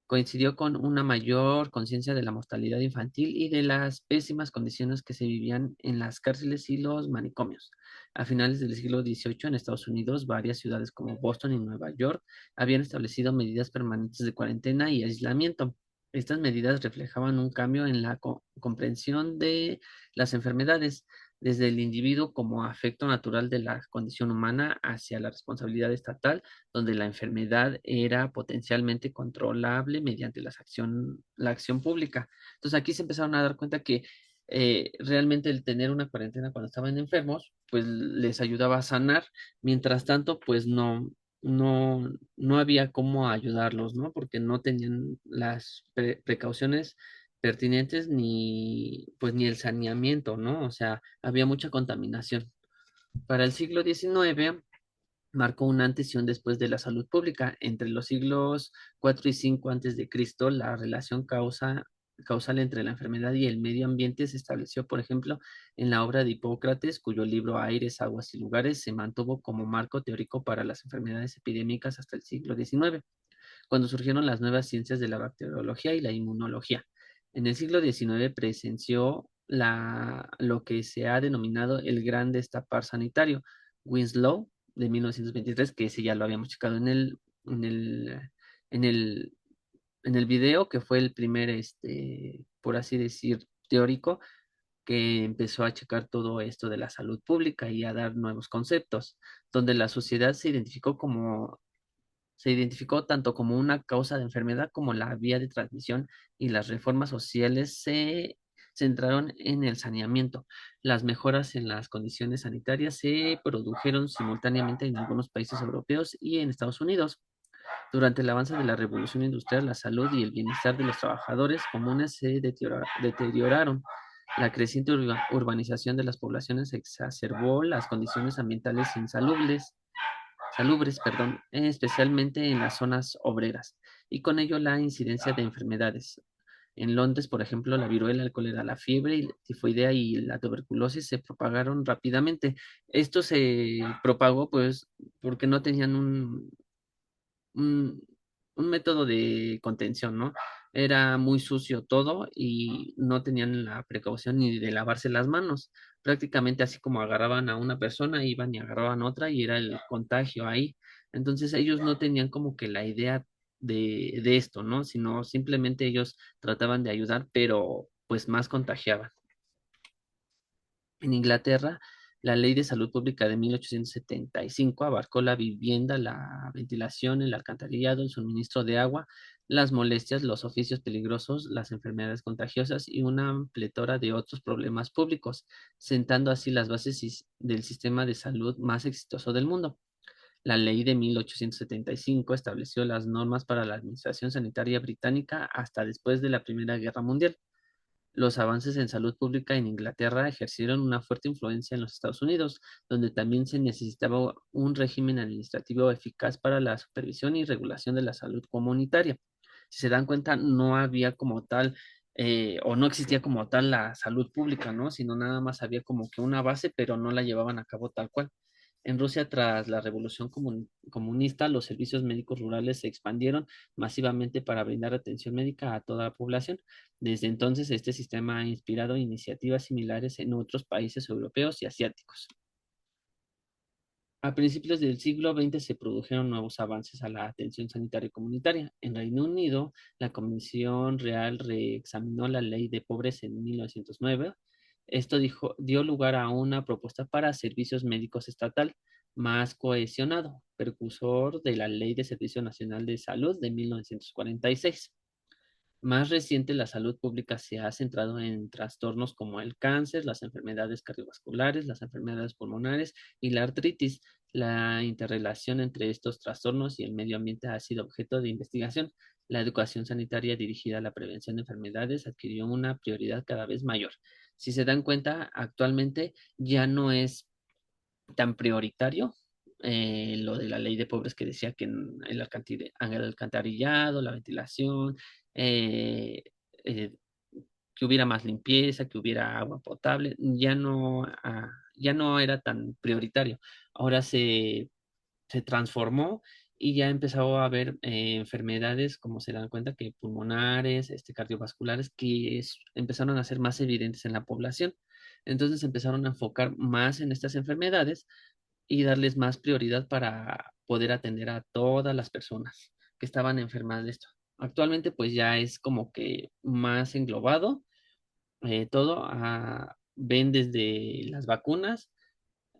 coincidió con una mayor conciencia de la mortalidad infantil y de las pésimas condiciones que se vivían en las cárceles y los manicomios. A finales del siglo XVIII, en Estados Unidos, varias ciudades como Boston y Nueva York habían establecido medidas permanentes de cuarentena y aislamiento. Estas medidas reflejaban un cambio en la comprensión de las enfermedades, desde el individuo como afecto natural de la condición humana hacia la responsabilidad estatal, donde la enfermedad era potencialmente controlable mediante la acción pública. Entonces aquí se empezaron a dar cuenta que realmente el tener una cuarentena cuando estaban enfermos, pues les ayudaba a sanar. Mientras tanto, pues no había cómo ayudarlos, ¿no? Porque no tenían las precauciones pertinentes ni, pues, ni el saneamiento, ¿no? O sea, había mucha contaminación. Para el siglo XIX marcó un antes y un después de la salud pública. Entre los siglos 4 y 5 antes de Cristo, la relación causal entre la enfermedad y el medio ambiente se estableció, por ejemplo, en la obra de Hipócrates, cuyo libro Aires, Aguas y Lugares se mantuvo como marco teórico para las enfermedades epidémicas hasta el siglo XIX, cuando surgieron las nuevas ciencias de la bacteriología y la inmunología. En el siglo XIX presenció lo que se ha denominado el gran destapar sanitario, Winslow, de 1923, que ese ya lo habíamos checado en el, en el, en el video, que fue el primer, por así decir, teórico, que empezó a checar todo esto de la salud pública y a dar nuevos conceptos, donde la sociedad se identificó tanto como una causa de enfermedad como la vía de transmisión, y las reformas sociales se centraron en el saneamiento. Las mejoras en las condiciones sanitarias se produjeron simultáneamente en algunos países europeos y en Estados Unidos. Durante el avance de la revolución industrial, la salud y el bienestar de los trabajadores comunes se deterioraron. La creciente urbanización de las poblaciones exacerbó las condiciones ambientales salubres, perdón, especialmente en las zonas obreras, y con ello la incidencia de enfermedades. En Londres, por ejemplo, la viruela, el cólera, la fiebre, y la tifoidea y la tuberculosis se propagaron rápidamente. Esto se propagó, pues, porque no tenían un, un método de contención, ¿no? Era muy sucio todo y no tenían la precaución ni de lavarse las manos. Prácticamente así como agarraban a una persona, iban y agarraban a otra y era el contagio ahí. Entonces ellos no tenían como que la idea de esto, ¿no? Sino simplemente ellos trataban de ayudar, pero pues más contagiaban. En Inglaterra, la Ley de Salud Pública de 1875 abarcó la vivienda, la ventilación, el alcantarillado, el suministro de agua, las molestias, los oficios peligrosos, las enfermedades contagiosas y una pletora de otros problemas públicos, sentando así las bases del sistema de salud más exitoso del mundo. La Ley de 1875 estableció las normas para la administración sanitaria británica hasta después de la Primera Guerra Mundial. Los avances en salud pública en Inglaterra ejercieron una fuerte influencia en los Estados Unidos, donde también se necesitaba un régimen administrativo eficaz para la supervisión y regulación de la salud comunitaria. Si se dan cuenta, no había como tal, o no existía como tal la salud pública, ¿no? Sino nada más había como que una base, pero no la llevaban a cabo tal cual. En Rusia, tras la revolución comunista, los servicios médicos rurales se expandieron masivamente para brindar atención médica a toda la población. Desde entonces, este sistema ha inspirado iniciativas similares en otros países europeos y asiáticos. A principios del siglo XX se produjeron nuevos avances a la atención sanitaria comunitaria. En Reino Unido, la Comisión Real reexaminó la ley de pobres en 1909. Esto dio lugar a una propuesta para servicios médicos estatal más cohesionado, precursor de la Ley de Servicio Nacional de Salud de 1946. Más reciente, la salud pública se ha centrado en trastornos como el cáncer, las enfermedades cardiovasculares, las enfermedades pulmonares y la artritis. La interrelación entre estos trastornos y el medio ambiente ha sido objeto de investigación. La educación sanitaria dirigida a la prevención de enfermedades adquirió una prioridad cada vez mayor. Si se dan cuenta, actualmente ya no es tan prioritario lo de la ley de pobres, que decía que en el alcantarillado, la ventilación, eh, eh, que hubiera más limpieza, que hubiera agua potable, ya no era tan prioritario. Ahora se transformó y ya empezó a haber enfermedades, como se dan cuenta, que pulmonares, cardiovasculares, que empezaron a ser más evidentes en la población. Entonces empezaron a enfocar más en estas enfermedades y darles más prioridad para poder atender a todas las personas que estaban enfermas de esto. Actualmente pues ya es como que más englobado todo, ven desde las vacunas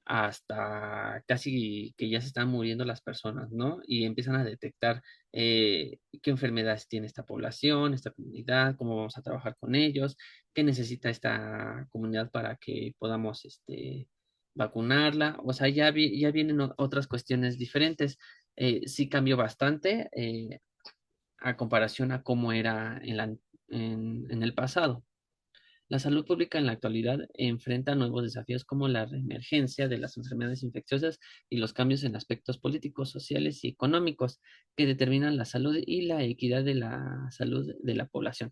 hasta casi que ya se están muriendo las personas, ¿no? Y empiezan a detectar qué enfermedades tiene esta población, esta comunidad, cómo vamos a trabajar con ellos, qué necesita esta comunidad para que podamos, vacunarla. O sea, ya vienen otras cuestiones diferentes. Sí cambió bastante a comparación a cómo era en el pasado. La salud pública en la actualidad enfrenta nuevos desafíos como la reemergencia de las enfermedades infecciosas y los cambios en aspectos políticos, sociales y económicos que determinan la salud y la equidad de la salud de la población.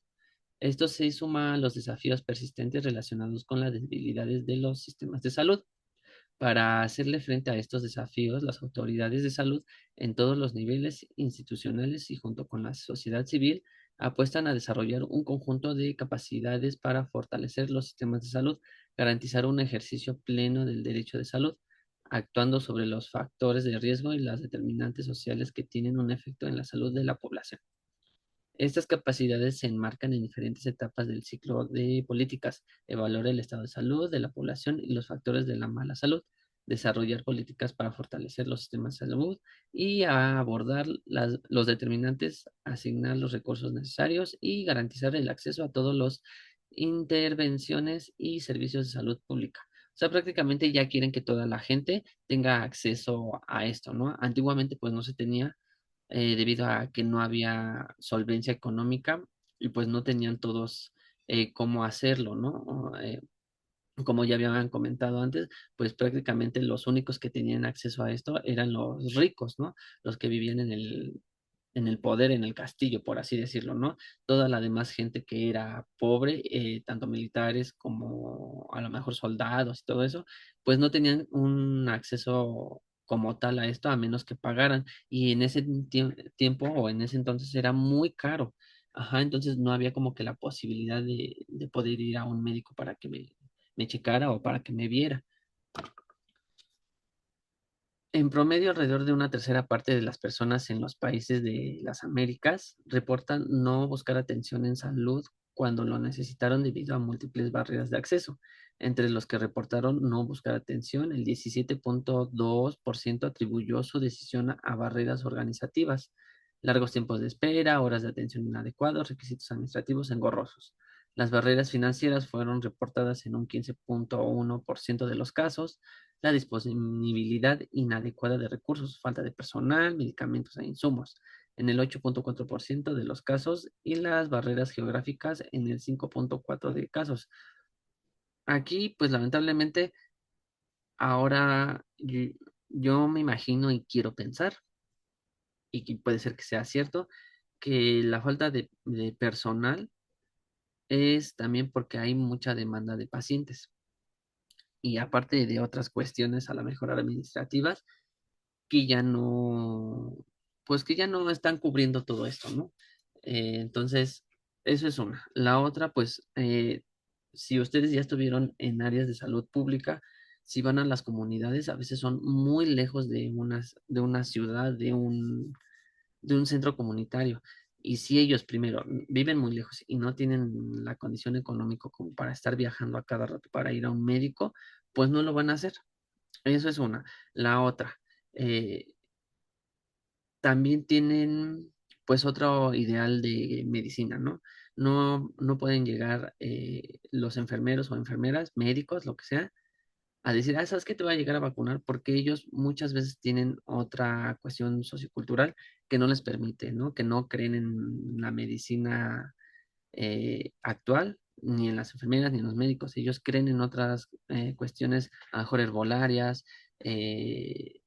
Esto se suma a los desafíos persistentes relacionados con las debilidades de los sistemas de salud. Para hacerle frente a estos desafíos, las autoridades de salud en todos los niveles institucionales y junto con la sociedad civil apuestan a desarrollar un conjunto de capacidades para fortalecer los sistemas de salud, garantizar un ejercicio pleno del derecho de salud, actuando sobre los factores de riesgo y las determinantes sociales que tienen un efecto en la salud de la población. Estas capacidades se enmarcan en diferentes etapas del ciclo de políticas: evaluar el estado de salud de la población y los factores de la mala salud, desarrollar políticas para fortalecer los sistemas de salud y a abordar los determinantes, asignar los recursos necesarios y garantizar el acceso a todos los intervenciones y servicios de salud pública. O sea, prácticamente ya quieren que toda la gente tenga acceso a esto, ¿no? Antiguamente pues no se tenía debido a que no había solvencia económica y pues no tenían todos cómo hacerlo, ¿no? Como ya habían comentado antes, pues prácticamente los únicos que tenían acceso a esto eran los ricos, ¿no? Los que vivían en el poder, en el castillo, por así decirlo, ¿no? Toda la demás gente que era pobre, tanto militares como a lo mejor soldados y todo eso, pues no tenían un acceso como tal a esto a menos que pagaran. Y en ese tiempo o en ese entonces era muy caro. Ajá, entonces no había como que la posibilidad de poder ir a un médico para que me checara o para que me viera. En promedio, alrededor de una tercera parte de las personas en los países de las Américas reportan no buscar atención en salud cuando lo necesitaron debido a múltiples barreras de acceso. Entre los que reportaron no buscar atención, el 17.2% atribuyó su decisión a barreras organizativas, largos tiempos de espera, horas de atención inadecuados, requisitos administrativos engorrosos. Las barreras financieras fueron reportadas en un 15.1% de los casos, la disponibilidad inadecuada de recursos, falta de personal, medicamentos e insumos, en el 8.4% de los casos, y las barreras geográficas en el 5.4% de casos. Aquí, pues lamentablemente, ahora yo me imagino y quiero pensar, y que puede ser que sea cierto, que la falta de personal es también porque hay mucha demanda de pacientes. Y aparte de otras cuestiones, a lo mejor administrativas, que ya no, pues que ya no están cubriendo todo esto, ¿no? Entonces, eso es una. La otra, pues, si ustedes ya estuvieron en áreas de salud pública, si van a las comunidades, a veces son muy lejos de una ciudad, de un centro comunitario. Y si ellos primero viven muy lejos y no tienen la condición económica como para estar viajando a cada rato para ir a un médico, pues no lo van a hacer. Eso es una. La otra, eh, también tienen pues otro ideal de medicina, ¿no? No pueden llegar los enfermeros o enfermeras, médicos, lo que sea, a decir, ah, ¿sabes qué? Te voy a llegar a vacunar, porque ellos muchas veces tienen otra cuestión sociocultural que no les permite, ¿no? Que no creen en la medicina actual, ni en las enfermeras, ni en los médicos. Ellos creen en otras cuestiones, a lo mejor herbolarias, eh,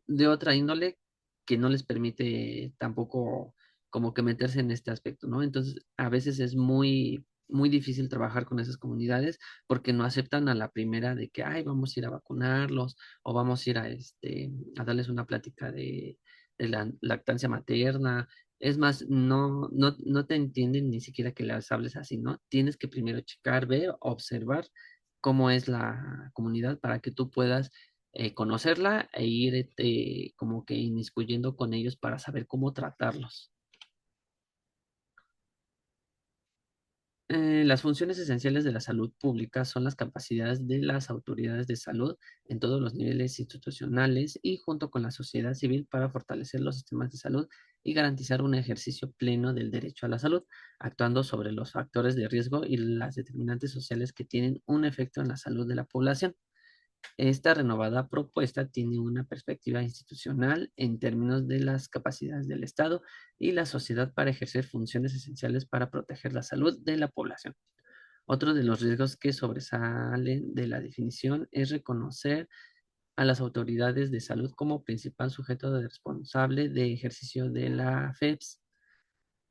de otra índole que no les permite tampoco como que meterse en este aspecto, ¿no? Entonces, a veces es muy difícil trabajar con esas comunidades porque no aceptan a la primera de que, ay, vamos a ir a vacunarlos o vamos a ir a darles una plática de la lactancia materna. Es más, no te entienden ni siquiera que les hables así, ¿no? Tienes que primero checar, ver, observar cómo es la comunidad para que tú puedas conocerla e ir como que inmiscuyendo con ellos para saber cómo tratarlos. Las funciones esenciales de la salud pública son las capacidades de las autoridades de salud en todos los niveles institucionales y junto con la sociedad civil para fortalecer los sistemas de salud y garantizar un ejercicio pleno del derecho a la salud, actuando sobre los factores de riesgo y las determinantes sociales que tienen un efecto en la salud de la población. Esta renovada propuesta tiene una perspectiva institucional en términos de las capacidades del Estado y la sociedad para ejercer funciones esenciales para proteger la salud de la población. Otro de los riesgos que sobresalen de la definición es reconocer a las autoridades de salud como principal sujeto de responsable de ejercicio de la FEPS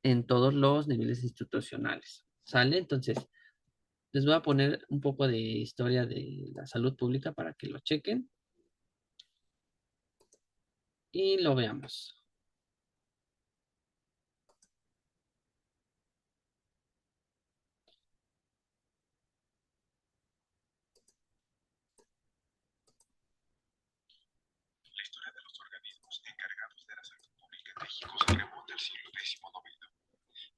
en todos los niveles institucionales. ¿Sale? Entonces, les voy a poner un poco de historia de la salud pública para que lo chequen y lo veamos. La historia de los organismos encargados de la salud pública en México se remonta al siglo XIX.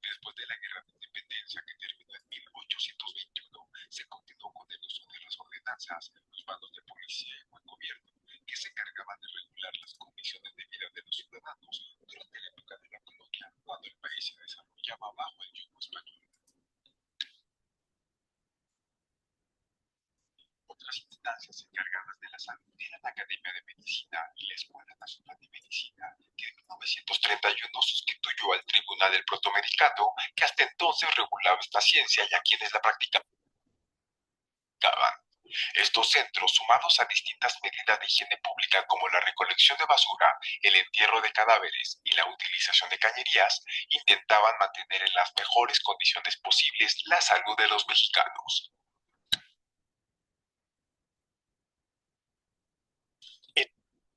Después de la Guerra de Independencia, que terminó en 1821, se continuó con el uso de las ordenanzas, los bandos de policía y buen gobierno, que se encargaban de regular las condiciones de vida de los ciudadanos durante la época de la colonia, cuando el país se desarrollaba bajo el yugo español. Otras instancias encargadas de la salud eran la Academia de Medicina y la Escuela Nacional de Medicina, que en 1931 sustituyó al Tribunal del Protomedicado, que hasta entonces regulaba esta ciencia y a quienes la practicaban. Estos centros, sumados a distintas medidas de higiene pública como la recolección de basura, el entierro de cadáveres y la utilización de cañerías, intentaban mantener en las mejores condiciones posibles la salud de los mexicanos.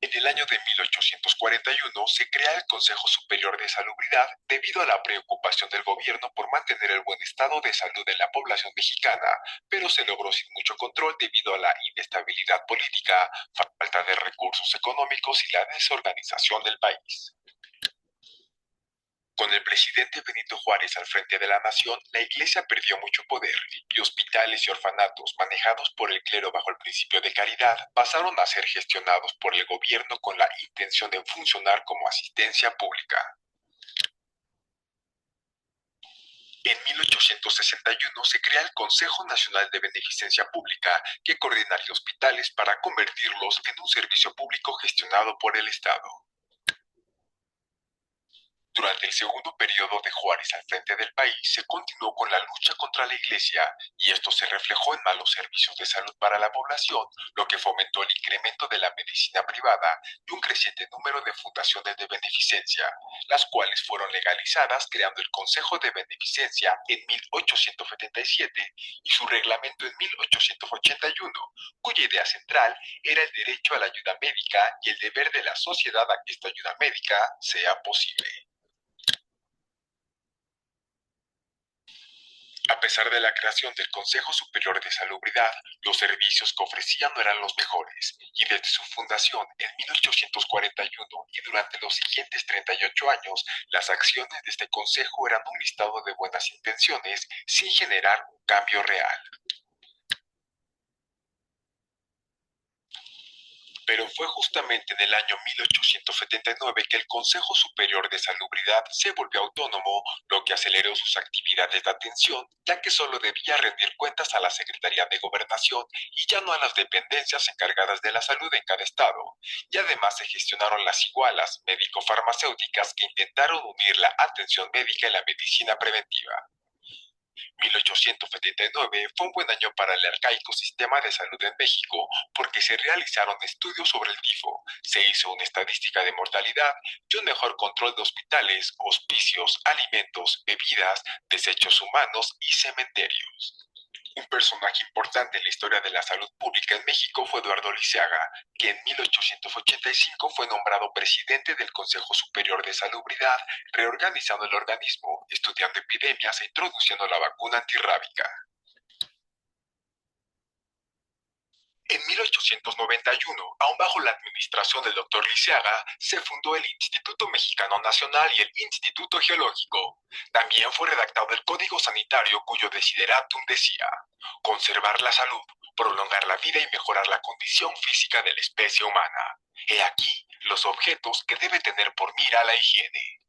En el año de 1841 se crea el Consejo Superior de Salubridad debido a la preocupación del gobierno por mantener el buen estado de salud de la población mexicana, pero se logró sin mucho control debido a la inestabilidad política, falta de recursos económicos y la desorganización del país. Con el presidente Benito Juárez al frente de la nación, la iglesia perdió mucho poder y hospitales y orfanatos manejados por el clero bajo el principio de caridad pasaron a ser gestionados por el gobierno con la intención de funcionar como asistencia pública. En 1861 se crea el Consejo Nacional de Beneficencia Pública, que coordinaría hospitales para convertirlos en un servicio público gestionado por el Estado. Durante el segundo periodo de Juárez al frente del país se continuó con la lucha contra la iglesia y esto se reflejó en malos servicios de salud para la población, lo que fomentó el incremento de la medicina privada y un creciente número de fundaciones de beneficencia, las cuales fueron legalizadas creando el Consejo de Beneficencia en 1877 y su reglamento en 1881, cuya idea central era el derecho a la ayuda médica y el deber de la sociedad a que esta ayuda médica sea posible. A pesar de la creación del Consejo Superior de Salubridad, los servicios que ofrecían no eran los mejores, y desde su fundación en 1841 y durante los siguientes 38 años, las acciones de este consejo eran un listado de buenas intenciones sin generar un cambio real. Pero fue justamente en el año 1879 que el Consejo Superior de Salubridad se volvió autónomo, lo que aceleró sus actividades de atención, ya que solo debía rendir cuentas a la Secretaría de Gobernación y ya no a las dependencias encargadas de la salud en cada estado. Y además se gestionaron las igualas médico-farmacéuticas que intentaron unir la atención médica y la medicina preventiva. 1879 fue un buen año para el arcaico sistema de salud en México porque se realizaron estudios sobre el tifo, se hizo una estadística de mortalidad y un mejor control de hospitales, hospicios, alimentos, bebidas, desechos humanos y cementerios. Un personaje importante en la historia de la salud pública en México fue Eduardo Liceaga, que en 1885 fue nombrado presidente del Consejo Superior de Salubridad, reorganizando el organismo, estudiando epidemias e introduciendo la vacuna antirrábica. En 1891, aún bajo la administración del Dr. Lisiaga, se fundó el Instituto Mexicano Nacional y el Instituto Geológico. También fue redactado el Código Sanitario, cuyo desideratum decía: conservar la salud, prolongar la vida y mejorar la condición física de la especie humana. He aquí los objetos que debe tener por mira la higiene.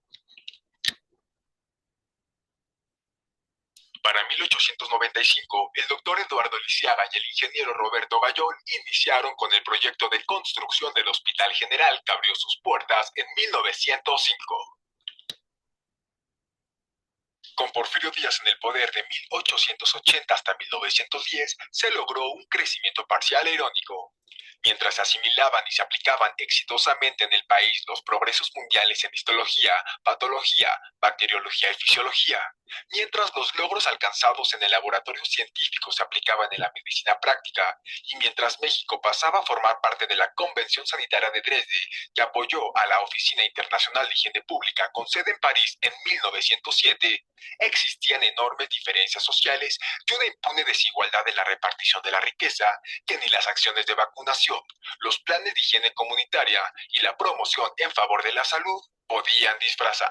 Para 1895, el doctor Eduardo Lisiaga y el ingeniero Roberto Gayol iniciaron con el proyecto de construcción del Hospital General, que abrió sus puertas en 1905. Con Porfirio Díaz en el poder de 1880 hasta 1910, se logró un crecimiento parcial e irónico. Mientras se asimilaban y se aplicaban exitosamente en el país los progresos mundiales en histología, patología, bacteriología y fisiología, mientras los logros alcanzados en el laboratorio científico se aplicaban en la medicina práctica, y mientras México pasaba a formar parte de la Convención Sanitaria de Dresde, que apoyó a la Oficina Internacional de Higiene Pública con sede en París en 1907, existían enormes diferencias sociales y una impune desigualdad en la repartición de la riqueza que ni las acciones de vacunación, los planes de higiene comunitaria y la promoción en favor de la salud podían disfrazar.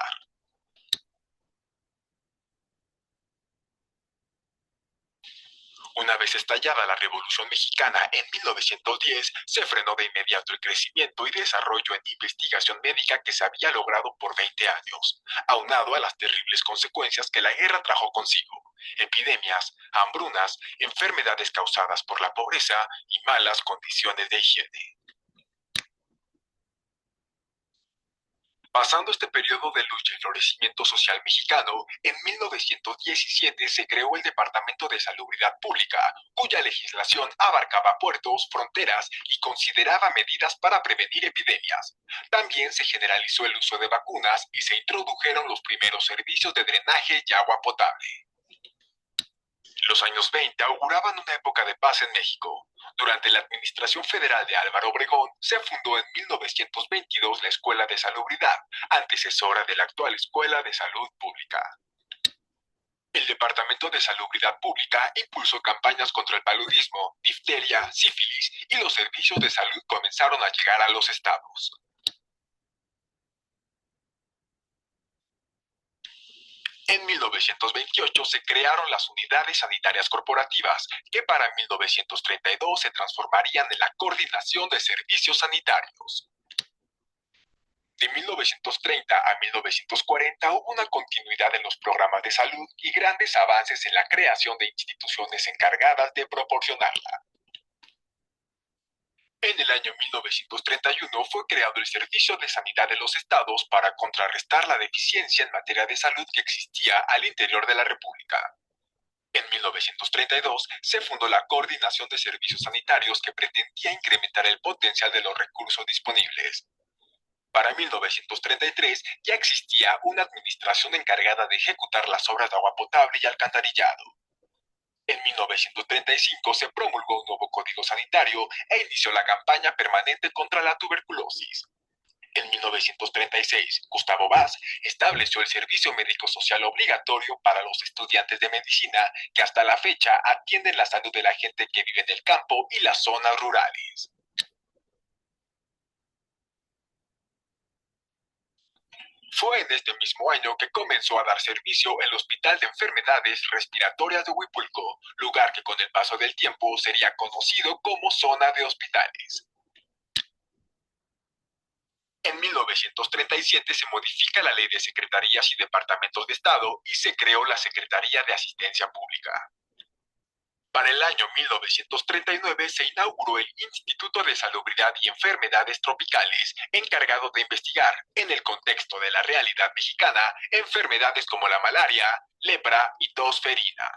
Una vez estallada la Revolución Mexicana en 1910, se frenó de inmediato el crecimiento y desarrollo en investigación médica que se había logrado por 20 años, aunado a las terribles consecuencias que la guerra trajo consigo: epidemias, hambrunas, enfermedades causadas por la pobreza y malas condiciones de higiene. Pasando este periodo de lucha y florecimiento social mexicano, en 1917 se creó el Departamento de Salubridad Pública, cuya legislación abarcaba puertos, fronteras y consideraba medidas para prevenir epidemias. También se generalizó el uso de vacunas y se introdujeron los primeros servicios de drenaje y agua potable. Los años 20 auguraban una época de paz en México. Durante la administración federal de Álvaro Obregón, se fundó en 1922 la Escuela de Salubridad, antecesora de la actual Escuela de Salud Pública. El Departamento de Salubridad Pública impulsó campañas contra el paludismo, difteria, sífilis, y los servicios de salud comenzaron a llegar a los estados. En 1928 se crearon las unidades sanitarias corporativas, que para 1932 se transformarían en la Coordinación de Servicios Sanitarios. De 1930 a 1940 hubo una continuidad en los programas de salud y grandes avances en la creación de instituciones encargadas de proporcionarla. En el año 1931 fue creado el Servicio de Sanidad de los Estados para contrarrestar la deficiencia en materia de salud que existía al interior de la República. En 1932 se fundó la Coordinación de Servicios Sanitarios, que pretendía incrementar el potencial de los recursos disponibles. Para 1933 ya existía una administración encargada de ejecutar las obras de agua potable y alcantarillado. En 1935 se promulgó un nuevo Código Sanitario e inició la campaña permanente contra la tuberculosis. En 1936, Gustavo Vaz estableció el servicio médico social obligatorio para los estudiantes de medicina, que hasta la fecha atienden la salud de la gente que vive en el campo y las zonas rurales. Fue en este mismo año que comenzó a dar servicio el Hospital de Enfermedades Respiratorias de Huipulco, lugar que con el paso del tiempo sería conocido como Zona de Hospitales. En 1937 se modifica la Ley de Secretarías y Departamentos de Estado y se creó la Secretaría de Asistencia Pública. Para el año 1939 se inauguró el Instituto de Salubridad y Enfermedades Tropicales, encargado de investigar, en el contexto de la realidad mexicana, enfermedades como la malaria, lepra y tos ferina.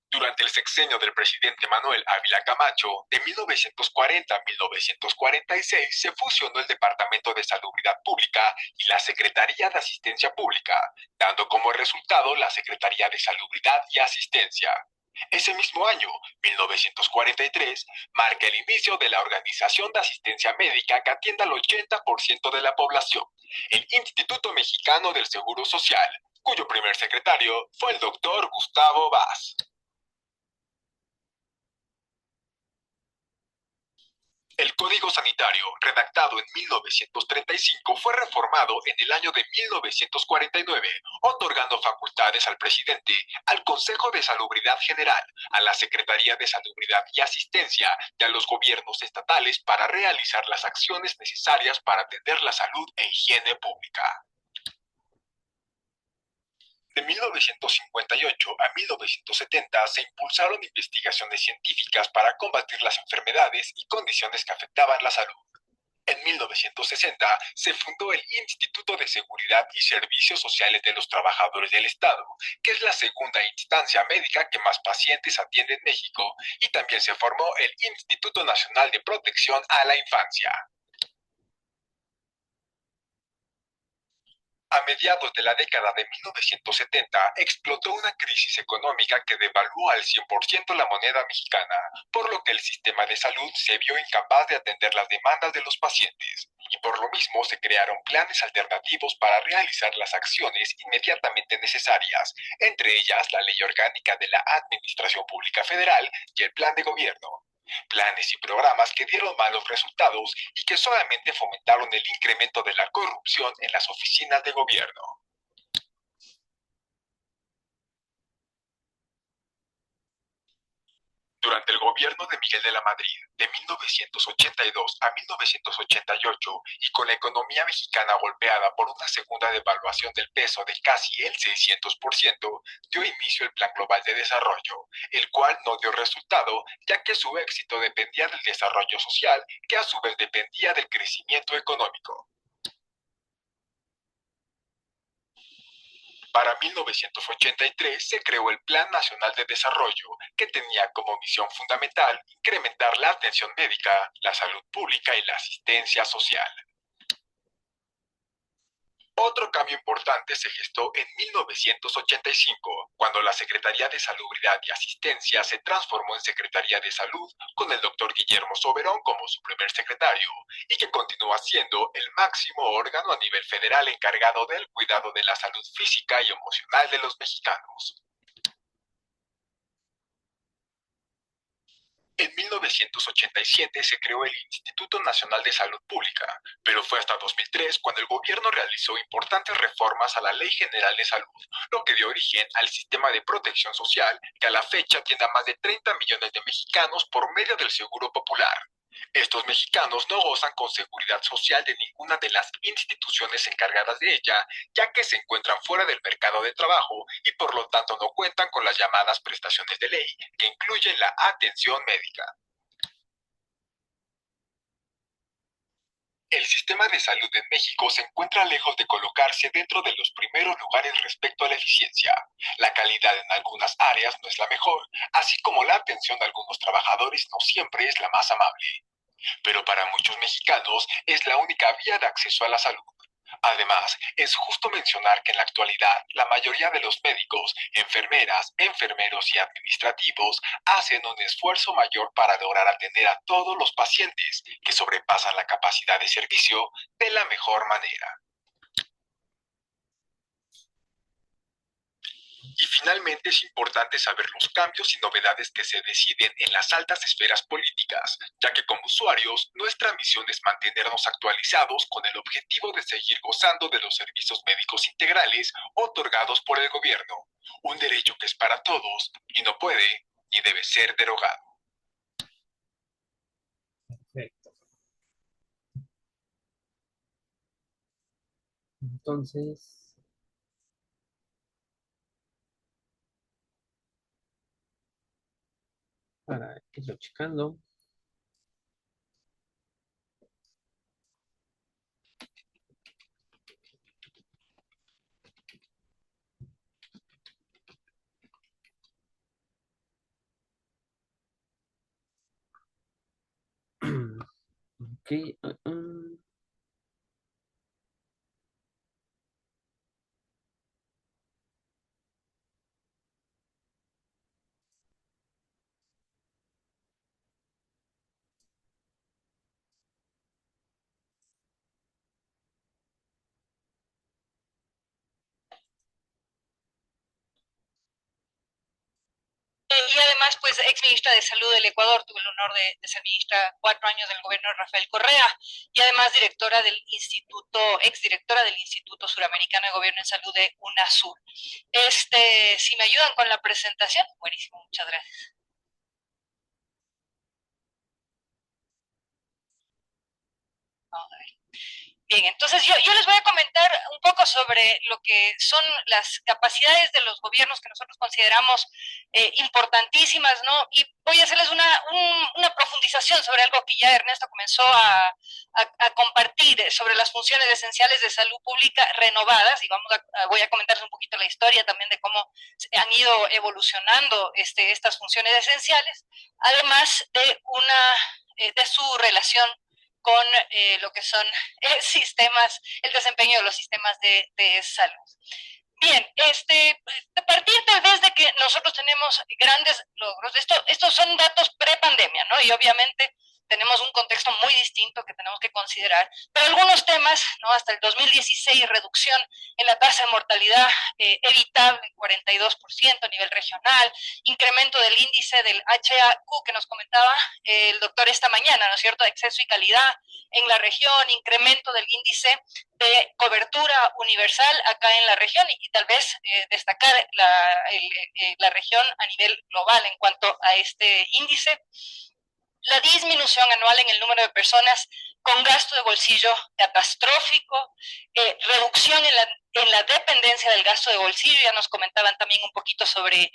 Durante el sexenio del presidente Manuel Ávila Camacho, de 1940 a 1946, se fusionó el Departamento de Salubridad Pública y la Secretaría de Asistencia Pública, dando como resultado la Secretaría de Salubridad y Asistencia. Ese mismo año, 1943, marca el inicio de la Organización de Asistencia Médica, que atiende al 80% de la población, el Instituto Mexicano del Seguro Social, cuyo primer secretario fue el doctor Gustavo Vaz. El Código Sanitario, redactado en 1935, fue reformado en el año de 1949, otorgando facultades al presidente, al Consejo de Salubridad General, a la Secretaría de Salubridad y Asistencia y a los gobiernos estatales para realizar las acciones necesarias para atender la salud e higiene pública. De 1958 a 1970 se impulsaron investigaciones científicas para combatir las enfermedades y condiciones que afectaban la salud. En 1960 se fundó el Instituto de Seguridad y Servicios Sociales de los Trabajadores del Estado, que es la segunda instancia médica que más pacientes atiende en México, y también se formó el Instituto Nacional de Protección a la Infancia. A mediados de la década de 1970 explotó una crisis económica que devaluó al 100% la moneda mexicana, por lo que el sistema de salud se vio incapaz de atender las demandas de los pacientes, y por lo mismo se crearon planes alternativos para realizar las acciones inmediatamente necesarias, entre ellas la Ley Orgánica de la Administración Pública Federal y el Plan de Gobierno. Planes y programas que dieron malos resultados y que solamente fomentaron el incremento de la corrupción en las oficinas de gobierno. Durante el gobierno de Miguel de la Madrid, de 1982 a 1988, y con la economía mexicana golpeada por una segunda devaluación del peso de casi el 600%, dio inicio el Plan Global de Desarrollo, el cual no dio resultado, ya que su éxito dependía del desarrollo social, que a su vez dependía del crecimiento económico. Para 1983 se creó el Plan Nacional de Desarrollo, que tenía como misión fundamental incrementar la atención médica, la salud pública y la asistencia social. Otro cambio importante se gestó en 1985, cuando la Secretaría de Salubridad y Asistencia se transformó en Secretaría de Salud, con el doctor Guillermo Soberón como su primer secretario, y que continúa siendo el máximo órgano a nivel federal encargado del cuidado de la salud física y emocional de los mexicanos. En 1987 se creó el Instituto Nacional de Salud Pública, pero fue hasta 2003 cuando el gobierno realizó importantes reformas a la Ley General de Salud, lo que dio origen al sistema de protección social, que a la fecha atiende a más de 30 millones de mexicanos por medio del Seguro Popular. Estos mexicanos no gozan con seguridad social de ninguna de las instituciones encargadas de ella, ya que se encuentran fuera del mercado de trabajo y por lo tanto no cuentan con las llamadas prestaciones de ley, que incluyen la atención médica. El sistema de salud en México se encuentra lejos de colocarse dentro de los primeros lugares respecto a la eficiencia. La calidad en algunas áreas no es la mejor, así como la atención de algunos trabajadores no siempre es la más amable. Pero para muchos mexicanos es la única vía de acceso a la salud. Además, es justo mencionar que en la actualidad la mayoría de los médicos, enfermeras, enfermeros y administrativos hacen un esfuerzo mayor para lograr atender a todos los pacientes que sobrepasan la capacidad de servicio de la mejor manera. Y finalmente es importante saber los cambios y novedades que se deciden en las altas esferas políticas, ya que como usuarios nuestra misión es mantenernos actualizados con el objetivo de seguir gozando de los servicios médicos integrales otorgados por el gobierno, un derecho que es para todos y no puede ni debe ser derogado. Perfecto. Entonces, para irlo checando. Ok. y además, pues, ex ministra de Salud del Ecuador, tuve el honor de ser ministra 4 años del gobierno de Rafael Correa, y además directora del Instituto, exdirectora del Instituto Suramericano de Gobierno en Salud de UNASUR. Si me ayudan con la presentación, buenísimo, muchas gracias. Vamos a ver. Bien, entonces yo les voy a comentar un poco sobre lo que son las capacidades de los gobiernos que nosotros consideramos importantísimas, ¿no? Y voy a hacerles una profundización sobre algo que ya Ernesto comenzó a compartir sobre las funciones esenciales de salud pública renovadas, y voy a comentarles un poquito la historia también de cómo han ido evolucionando estas funciones esenciales, además de su relación con lo que son sistemas, el desempeño de los sistemas de salud. Bien, a partir tal vez de que nosotros tenemos grandes logros, estos son datos pre-pandemia, ¿no? Y obviamente tenemos un contexto muy distinto que tenemos que considerar, pero algunos temas, ¿no? Hasta el 2016, reducción en la tasa de mortalidad evitable, 42% a nivel regional, incremento del índice del HAQ que nos comentaba el doctor esta mañana, ¿no es cierto?, de acceso y calidad en la región, incremento del índice de cobertura universal acá en la región y tal vez destacar la región a nivel global en cuanto a este índice. La disminución anual en el número de personas con gasto de bolsillo catastrófico, reducción en la dependencia del gasto de bolsillo, ya nos comentaban también un poquito sobre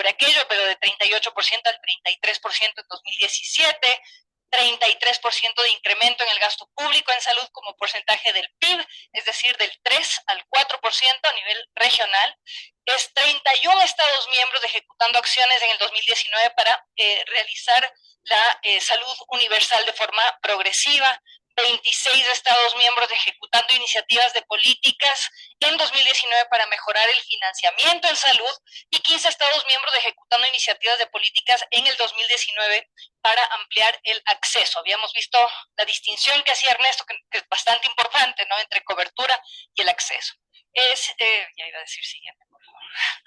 aquello, pero de 38% al 33% en 2017, 33% de incremento en el gasto público en salud como porcentaje del PIB, es decir, del 3 al 4% a nivel regional. Es 31 Estados miembros ejecutando acciones en el 2019 para realizar la salud universal de forma progresiva, 26 Estados miembros ejecutando iniciativas de políticas en 2019 para mejorar el financiamiento en salud y 15 Estados miembros ejecutando iniciativas de políticas en el 2019 para ampliar el acceso. Habíamos visto la distinción que hacía Ernesto, que es bastante importante, ¿no?, entre cobertura y el acceso. Ya iba a decir siguiente, por favor. A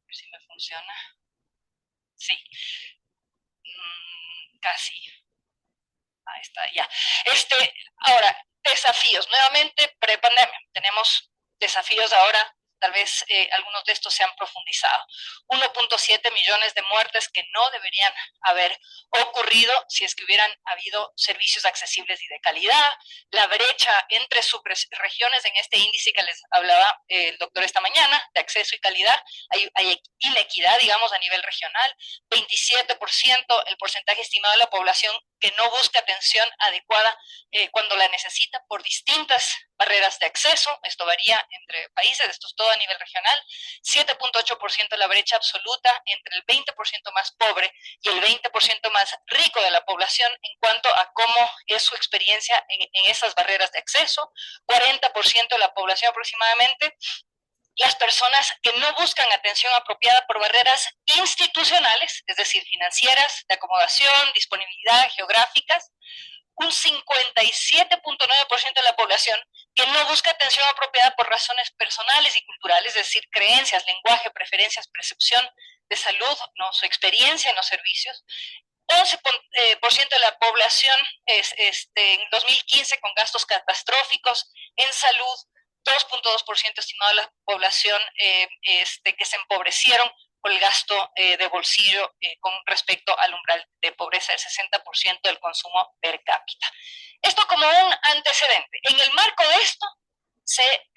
ver si me funciona. Sí. Casi. Ahí está, ya. Ahora, desafíos. Nuevamente, pre-pandemia. Tenemos desafíos ahora. Tal vez algunos de estos se han profundizado. 1.7 millones de muertes que no deberían haber ocurrido si es que hubieran habido servicios accesibles y de calidad. La brecha entre subregiones en este índice que les hablaba el doctor esta mañana, de acceso y calidad, hay inequidad, digamos, a nivel regional. 27% el porcentaje estimado de la población que no busca atención adecuada cuando la necesita por distintas barreras de acceso. Esto varía entre países, esto es todo a nivel regional. 7.8% la brecha absoluta entre el 20% más pobre y el 20% más rico de la población en cuanto a cómo es su experiencia en esas barreras de acceso. 40% de la población aproximadamente, las personas que no buscan atención apropiada por barreras institucionales, es decir, financieras, de acomodación, disponibilidad, geográficas. Un 57.9% de la población que no busca atención apropiada por razones personales y culturales, es decir, creencias, lenguaje, preferencias, percepción de salud, ¿no?, su experiencia en los servicios. 11% de la población en 2015 con gastos catastróficos en salud, 2.2% estimado de la población que se empobrecieron por el gasto de bolsillo con respecto al umbral de pobreza del 60% del consumo per cápita. Esto como un antecedente. En el marco de esto se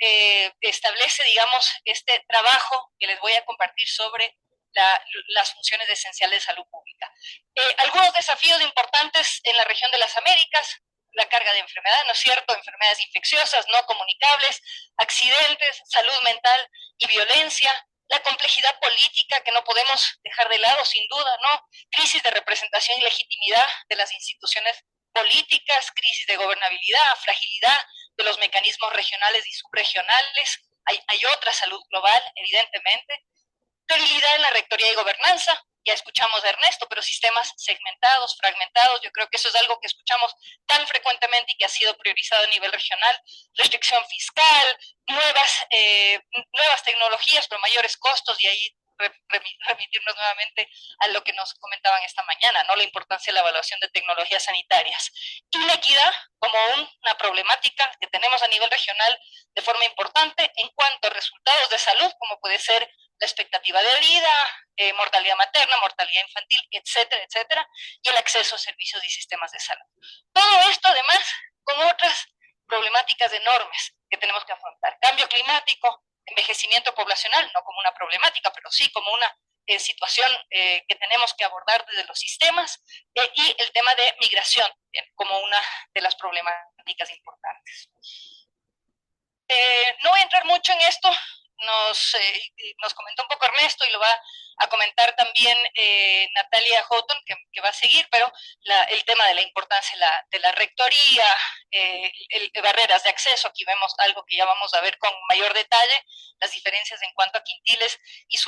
establece, digamos, este trabajo que les voy a compartir sobre las funciones esenciales de salud pública. Algunos desafíos importantes en la región de las Américas: la carga de enfermedad, ¿no es cierto?, enfermedades infecciosas, no comunicables, accidentes, salud mental y violencia, la complejidad política que no podemos dejar de lado, sin duda, ¿no?, crisis de representación y legitimidad de las instituciones políticas, crisis de gobernabilidad, fragilidad de los mecanismos regionales y subregionales. Hay otra salud global, evidentemente. Debilidad en la rectoría y gobernanza, ya escuchamos de Ernesto, pero sistemas segmentados, fragmentados, yo creo que eso es algo que escuchamos tan frecuentemente y que ha sido priorizado a nivel regional. Restricción fiscal, nuevas tecnologías, pero mayores costos, y ahí remitirnos nuevamente a lo que nos comentaban esta mañana, ¿no? La importancia de la evaluación de tecnologías sanitarias. Inequidad como una problemática que tenemos a nivel regional de forma importante en cuanto a resultados de salud, como puede ser la expectativa de vida, mortalidad materna, mortalidad infantil, etcétera, etcétera, y el acceso a servicios y sistemas de salud. Todo esto, además, con otras problemáticas enormes que tenemos que afrontar. Cambio climático, envejecimiento poblacional, no como una problemática, pero sí como una situación que tenemos que abordar desde los sistemas, y el tema de migración como una de las problemáticas importantes. No voy a entrar mucho en esto, nos comentó un poco Ernesto y lo va a comentar también Natalia Houghton, que va a seguir, pero el tema de la importancia de la rectoría, barreras de acceso, aquí vemos algo que ya vamos a ver con mayor detalle, las diferencias en cuanto a quintiles y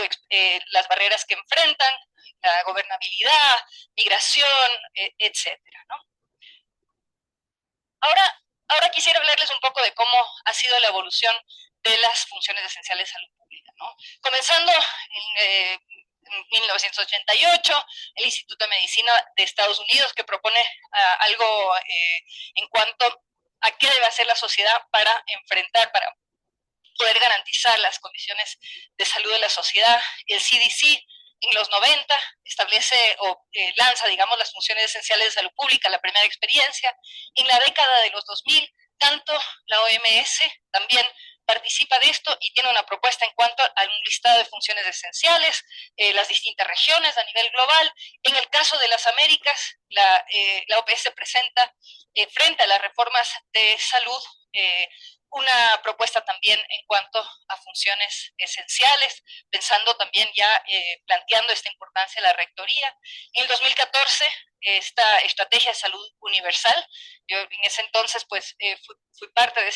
las barreras que enfrentan, la gobernabilidad, migración, etcétera, ¿no? Ahora quisiera hablarles un poco de cómo ha sido la evolución de las funciones esenciales de salud pública, ¿no? Comenzando en 1988, el Instituto de Medicina de Estados Unidos, que propone algo en cuanto a qué debe hacer la sociedad para poder garantizar las condiciones de salud de la sociedad. El CDC en los 90 establece o lanza, digamos, las funciones esenciales de salud pública, la primera experiencia. En la década de los 2000, tanto la OMS también participa de esto y tiene una propuesta en cuanto a un listado de funciones esenciales, las distintas regiones a nivel global. En el caso de las Américas, la OPS presenta frente a las reformas de salud una propuesta también en cuanto a funciones esenciales, pensando también ya, planteando esta importancia de la rectoría. En el 2014, esta estrategia de salud universal, yo en ese entonces pues fui parte de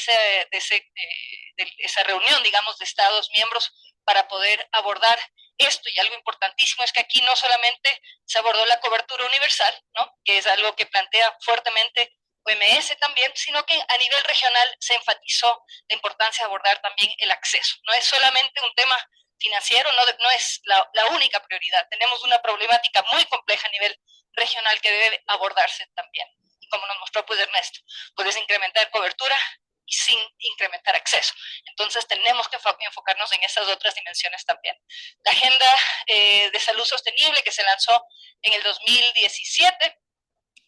esa reunión, digamos, de Estados miembros para poder abordar esto, y algo importantísimo es que aquí no solamente se abordó la cobertura universal, ¿no?, que es algo que plantea fuertemente OMS también, sino que a nivel regional se enfatizó la importancia de abordar también el acceso. No es solamente un tema financiero, no es la única prioridad. Tenemos una problemática muy compleja a nivel regional que debe abordarse también. Y como nos mostró pues Ernesto, puedes incrementar cobertura y sin incrementar acceso. Entonces tenemos que enfocarnos en esas otras dimensiones también. La Agenda de Salud Sostenible, que se lanzó en el 2017,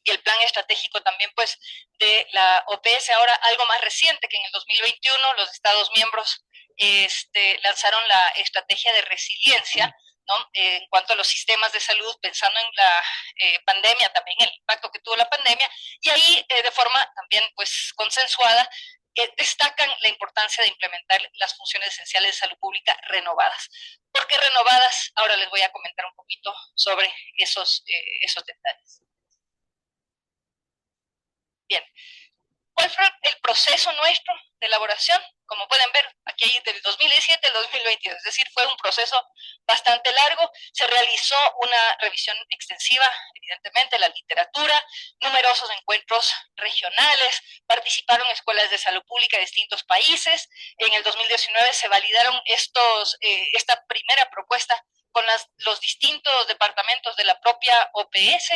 y el plan estratégico también pues de la OPS, ahora algo más reciente, que en el 2021 los Estados miembros lanzaron la estrategia de resiliencia, ¿no?, en cuanto a los sistemas de salud, pensando en la pandemia, también el impacto que tuvo la pandemia, y ahí de forma también pues consensuada destacan la importancia de implementar las funciones esenciales de salud pública renovadas. ¿Por qué renovadas? Ahora les voy a comentar un poquito sobre esos detalles. Bien, ¿cuál fue el proceso nuestro de elaboración? Como pueden ver, aquí hay del 2017 al 2022, es decir, fue un proceso bastante largo. Se realizó una revisión extensiva, evidentemente, de la literatura, numerosos encuentros regionales, participaron escuelas de salud pública de distintos países. En el 2019 se validaron esta primera propuesta con los distintos departamentos de la propia OPS.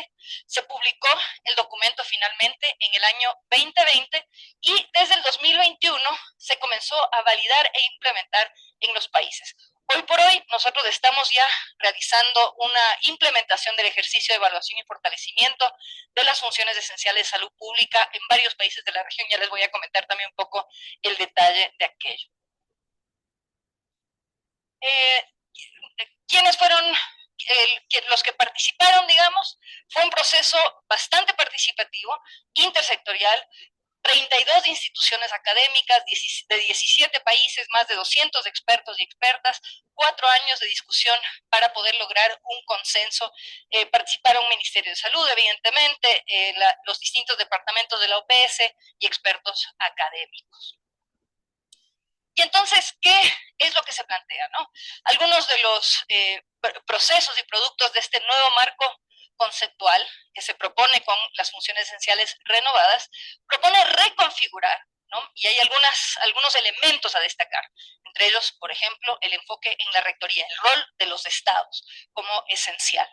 Se publicó el documento finalmente en el año 2020 y desde el 2021 se comenzó a validar e implementar en los países. Hoy por hoy nosotros estamos ya realizando una implementación del ejercicio de evaluación y fortalecimiento de las funciones esenciales de salud pública en varios países de la región. Ya les voy a comentar también un poco el detalle de aquello. ¿Quiénes fueron los que participaron, digamos? Fue un proceso bastante participativo, intersectorial, 32 instituciones académicas de 17 países, más de 200 expertos y expertas, 4 años de discusión para poder lograr un consenso. Participaron Ministerio de Salud, evidentemente, los distintos departamentos de la OPS y expertos académicos. Y entonces, ¿qué es lo que se plantea, no? Algunos de los procesos y productos de este nuevo marco conceptual que se propone con las funciones esenciales renovadas, propone reconfigurar, ¿no? Y hay algunos elementos a destacar. Entre ellos, por ejemplo, el enfoque en la rectoría, el rol de los estados como esencial.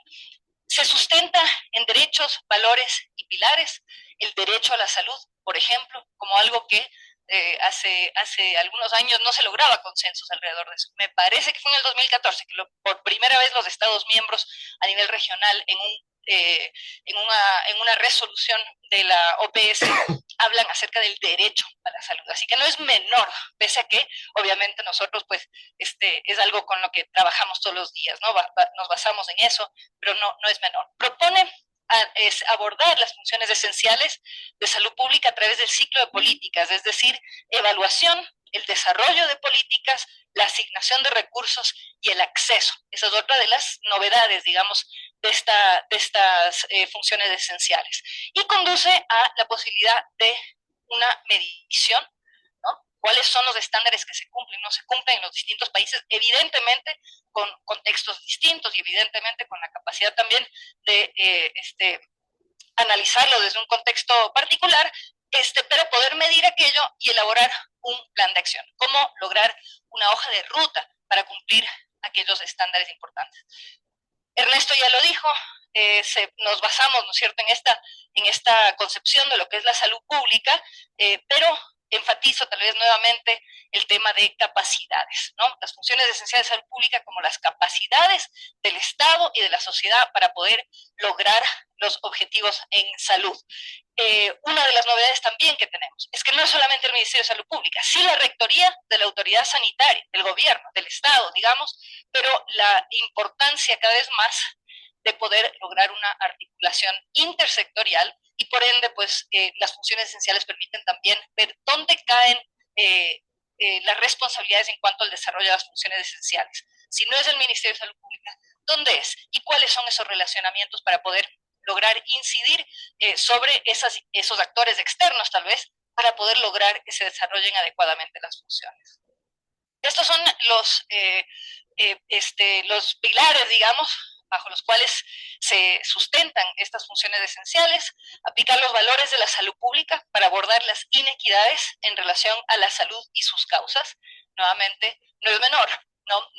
Se sustenta en derechos, valores y pilares, el derecho a la salud, por ejemplo, como algo que hace algunos años no se lograba consensos alrededor de eso. Me parece que fue en el 2014 que por primera vez los Estados miembros a nivel regional en una resolución de la OPS hablan acerca del derecho a la salud. Así que no es menor, pese a que obviamente nosotros pues es algo con lo que trabajamos todos los días, ¿no? Nos basamos en eso, pero no es menor. Propone es abordar las funciones esenciales de salud pública a través del ciclo de políticas, es decir, evaluación, el desarrollo de políticas, la asignación de recursos y el acceso. Esa es otra de las novedades, digamos, de estas funciones esenciales. Y conduce a la posibilidad de una medición, ¿no? ¿Cuáles son los estándares que se cumplen, no se cumplen en los distintos países? Evidentemente con contextos distintos y evidentemente con la capacidad también de analizarlo desde un contexto particular, pero poder medir aquello y elaborar un plan de acción. ¿Cómo lograr una hoja de ruta para cumplir aquellos estándares importantes? Ernesto ya lo dijo, nos basamos, ¿no es cierto?, en esta concepción de lo que es la salud pública, pero enfatizo tal vez nuevamente el tema de capacidades, ¿no? Las funciones esenciales de salud pública como las capacidades del Estado y de la sociedad para poder lograr los objetivos en salud. Una de las novedades también que tenemos es que no es solamente el Ministerio de Salud Pública, sí la rectoría de la autoridad sanitaria, del gobierno, del Estado, digamos, pero la importancia cada vez más de poder lograr una articulación intersectorial y por ende, pues las funciones esenciales permiten también ver dónde caen las responsabilidades en cuanto al desarrollo de las funciones esenciales. Si no es el Ministerio de Salud Pública, ¿dónde es? ¿Y cuáles son esos relacionamientos para poder lograr incidir sobre esos actores externos, tal vez, para poder lograr que se desarrollen adecuadamente las funciones? Estos son los pilares, digamos, bajo los cuales se sustentan estas funciones esenciales, aplicar los valores de la salud pública para abordar las inequidades en relación a la salud y sus causas. Nuevamente, no es menor.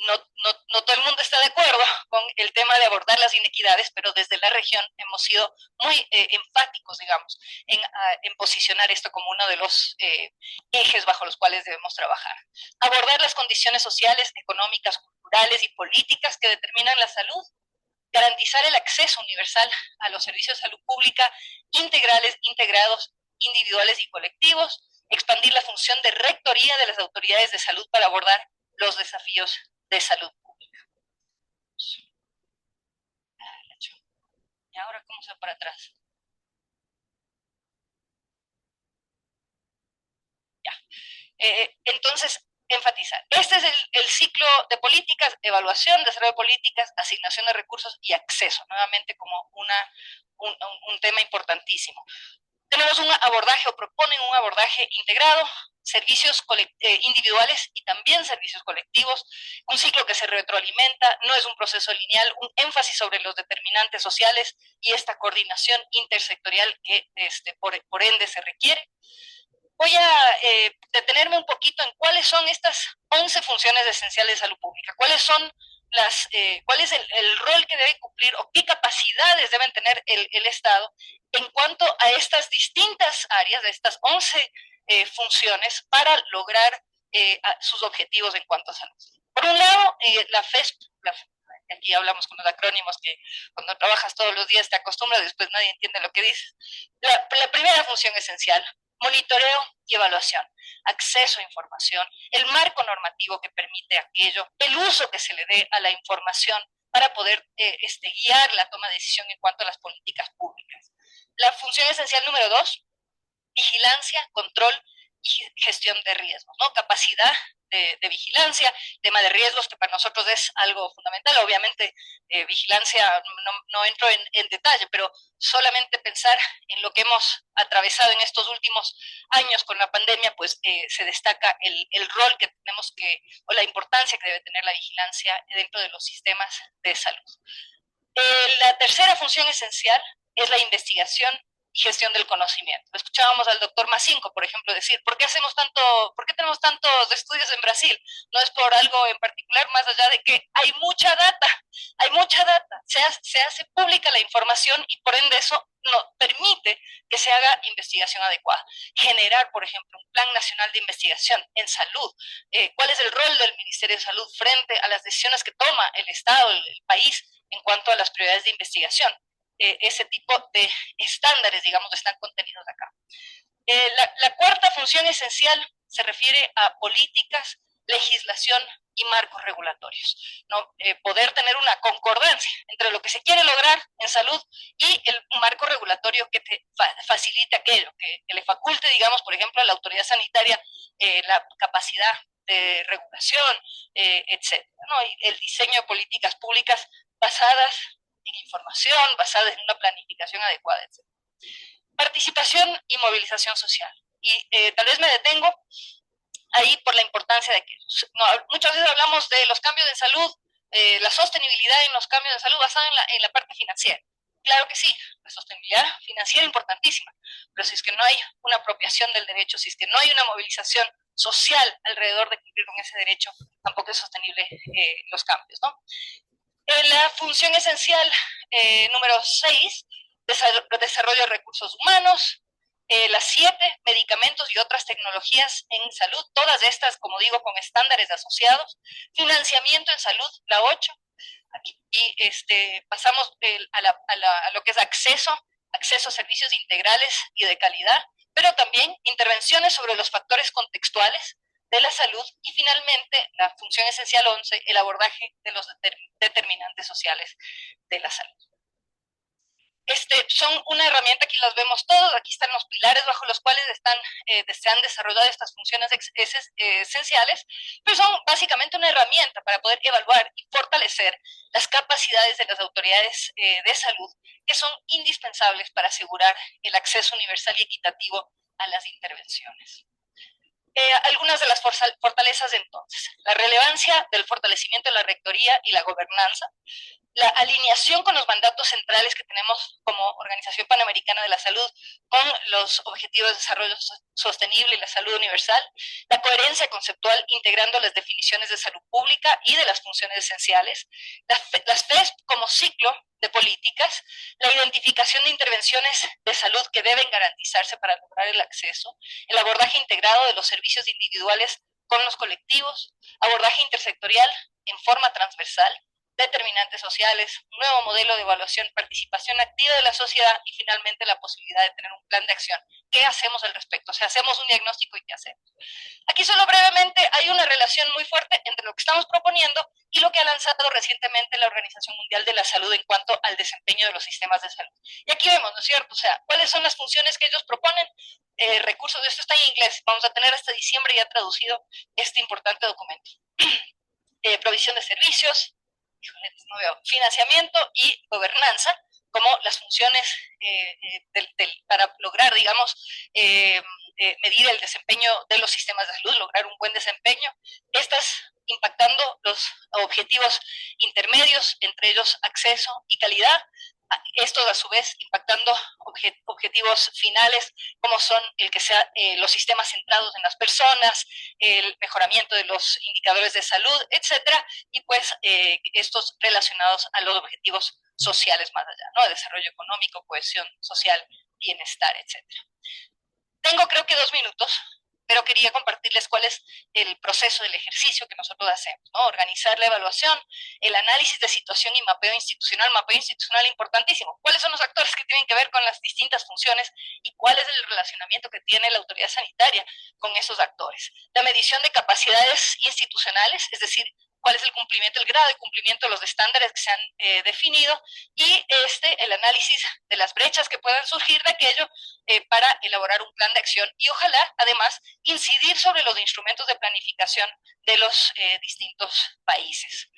No todo el mundo está de acuerdo con el tema de abordar las inequidades, pero desde la región hemos sido muy enfáticos, digamos, en posicionar esto como uno de los ejes bajo los cuales debemos trabajar. Abordar las condiciones sociales, económicas, culturales y políticas que determinan la salud, garantizar el acceso universal a los servicios de salud pública integrales, integrados, individuales y colectivos, expandir la función de rectoría de las autoridades de salud para abordar los desafíos de salud pública. ¿Y ahora cómo se va para atrás? Ya. Entonces, enfatizar. Este es el ciclo de políticas, evaluación, desarrollo de políticas, asignación de recursos y acceso, nuevamente como un tema importantísimo. Tenemos un abordaje o proponen un abordaje integrado, servicios individuales y también servicios colectivos, un ciclo que se retroalimenta, no es un proceso lineal, un énfasis sobre los determinantes sociales y esta coordinación intersectorial que por ende se requiere. Voy a detenerme un poquito en cuáles son estas 11 funciones esenciales de salud pública, cuál es el rol que debe cumplir o qué capacidades deben tener el Estado en cuanto a estas distintas áreas, de estas 11 funciones para lograr sus objetivos en cuanto a salud. Por un lado, la FESP, aquí hablamos con los acrónimos que cuando trabajas todos los días te acostumbras, después nadie entiende lo que dices. La primera función esencial, monitoreo y evaluación, acceso a información, el marco normativo que permite aquello, el uso que se le dé a la información para poder guiar la toma de decisión en cuanto a las políticas públicas. La función esencial número 2, vigilancia, control y gestión de riesgos, ¿no? Capacidad de vigilancia, tema de riesgos que para nosotros es algo fundamental. Obviamente, vigilancia no entro en detalle, pero solamente pensar en lo que hemos atravesado en estos últimos años con la pandemia, pues se destaca el rol que tenemos o la importancia que debe tener la vigilancia dentro de los sistemas de salud. La tercera función esencial es la investigación, y gestión del conocimiento. Escuchábamos al doctor Macinco, por ejemplo, decir, ¿por qué tenemos tantos estudios en Brasil? No es por algo en particular, más allá de que hay mucha data, se hace pública la información y por ende eso no permite que se haga investigación adecuada. Generar, por ejemplo, un plan nacional de investigación en salud. ¿Cuál es el rol del Ministerio de Salud frente a las decisiones que toma el Estado, el país, en cuanto a las prioridades de investigación? Ese tipo de estándares, digamos, están contenidos acá. La cuarta función esencial se refiere a políticas, legislación y marcos regulatorios, ¿no? Poder tener una concordancia entre lo que se quiere lograr en salud y el marco regulatorio que te facilite aquello, que le faculte, digamos, por ejemplo, a la autoridad sanitaria la capacidad de regulación, etcétera, ¿no? Y el diseño de políticas públicas basadas en información, basadas en una planificación adecuada, etc. Participación y movilización social. Y tal vez me detengo ahí por la importancia de que muchas veces hablamos de los cambios en salud, la sostenibilidad en los cambios de salud basada en la parte financiera. Claro que sí, la sostenibilidad financiera es importantísima, pero si es que no hay una apropiación del derecho, si es que no hay una movilización social alrededor de cumplir con ese derecho, tampoco es sostenible los cambios, ¿no? La función esencial número 6, desarrollo de recursos humanos. Las 7, medicamentos y otras tecnologías en salud, todas estas, como digo, con estándares asociados. Financiamiento en salud, la 8. Aquí pasamos a lo que es acceso a servicios integrales y de calidad, pero también intervenciones sobre los factores contextuales de la salud y finalmente la función esencial 11, el abordaje de los determinantes sociales de la salud. Son una herramienta, aquí las vemos todos, aquí están los pilares bajo los cuales se han desarrollado estas funciones esenciales, pero son básicamente una herramienta para poder evaluar y fortalecer las capacidades de las autoridades de salud que son indispensables para asegurar el acceso universal y equitativo a las intervenciones. Algunas de las fortalezas entonces, la relevancia del fortalecimiento de la rectoría y la gobernanza, la alineación con los mandatos centrales que tenemos como Organización Panamericana de la Salud con los Objetivos de Desarrollo Sostenible y la Salud Universal, la coherencia conceptual integrando las definiciones de salud pública y de las funciones esenciales, las FES como ciclo de políticas, la identificación de intervenciones de salud que deben garantizarse para lograr el acceso, el abordaje integrado de los servicios individuales con los colectivos, abordaje intersectorial en forma transversal, determinantes sociales, un nuevo modelo de evaluación, participación activa de la sociedad y finalmente la posibilidad de tener un plan de acción. ¿Qué hacemos al respecto? O sea, hacemos un diagnóstico y ¿qué hacemos? Aquí solo brevemente hay una relación muy fuerte entre lo que estamos proponiendo y lo que ha lanzado recientemente la Organización Mundial de la Salud en cuanto al desempeño de los sistemas de salud. Y aquí vemos, ¿no es cierto? O sea, ¿cuáles son las funciones que ellos proponen? Recursos, esto está en inglés, vamos a tener hasta diciembre ya traducido este importante documento. Provisión de servicios, no veo, financiamiento y gobernanza como las funciones para lograr, digamos, medir el desempeño de los sistemas de salud, lograr un buen desempeño, estas impactando los objetivos intermedios, entre ellos acceso y calidad, estos a su vez impactando objetivos finales como son el que sea los sistemas centrados en las personas, el mejoramiento de los indicadores de salud, etcétera, y pues estos relacionados a los objetivos sociales más allá, ¿no? Desarrollo económico, cohesión social, bienestar, etcétera. Tengo creo que 2 minutos, pero quería compartirles cuál es el proceso del ejercicio que nosotros hacemos, ¿no? Organizar la evaluación, el análisis de situación y mapeo institucional importantísimo. ¿Cuáles son los actores que tienen que ver con las distintas funciones y cuál es el relacionamiento que tiene la autoridad sanitaria con esos actores? La medición de capacidades institucionales, es decir, cuál es el grado de cumplimiento de los estándares que se han definido y el análisis de las brechas que puedan surgir de aquello para elaborar un plan de acción y ojalá además incidir sobre los instrumentos de planificación de los distintos países.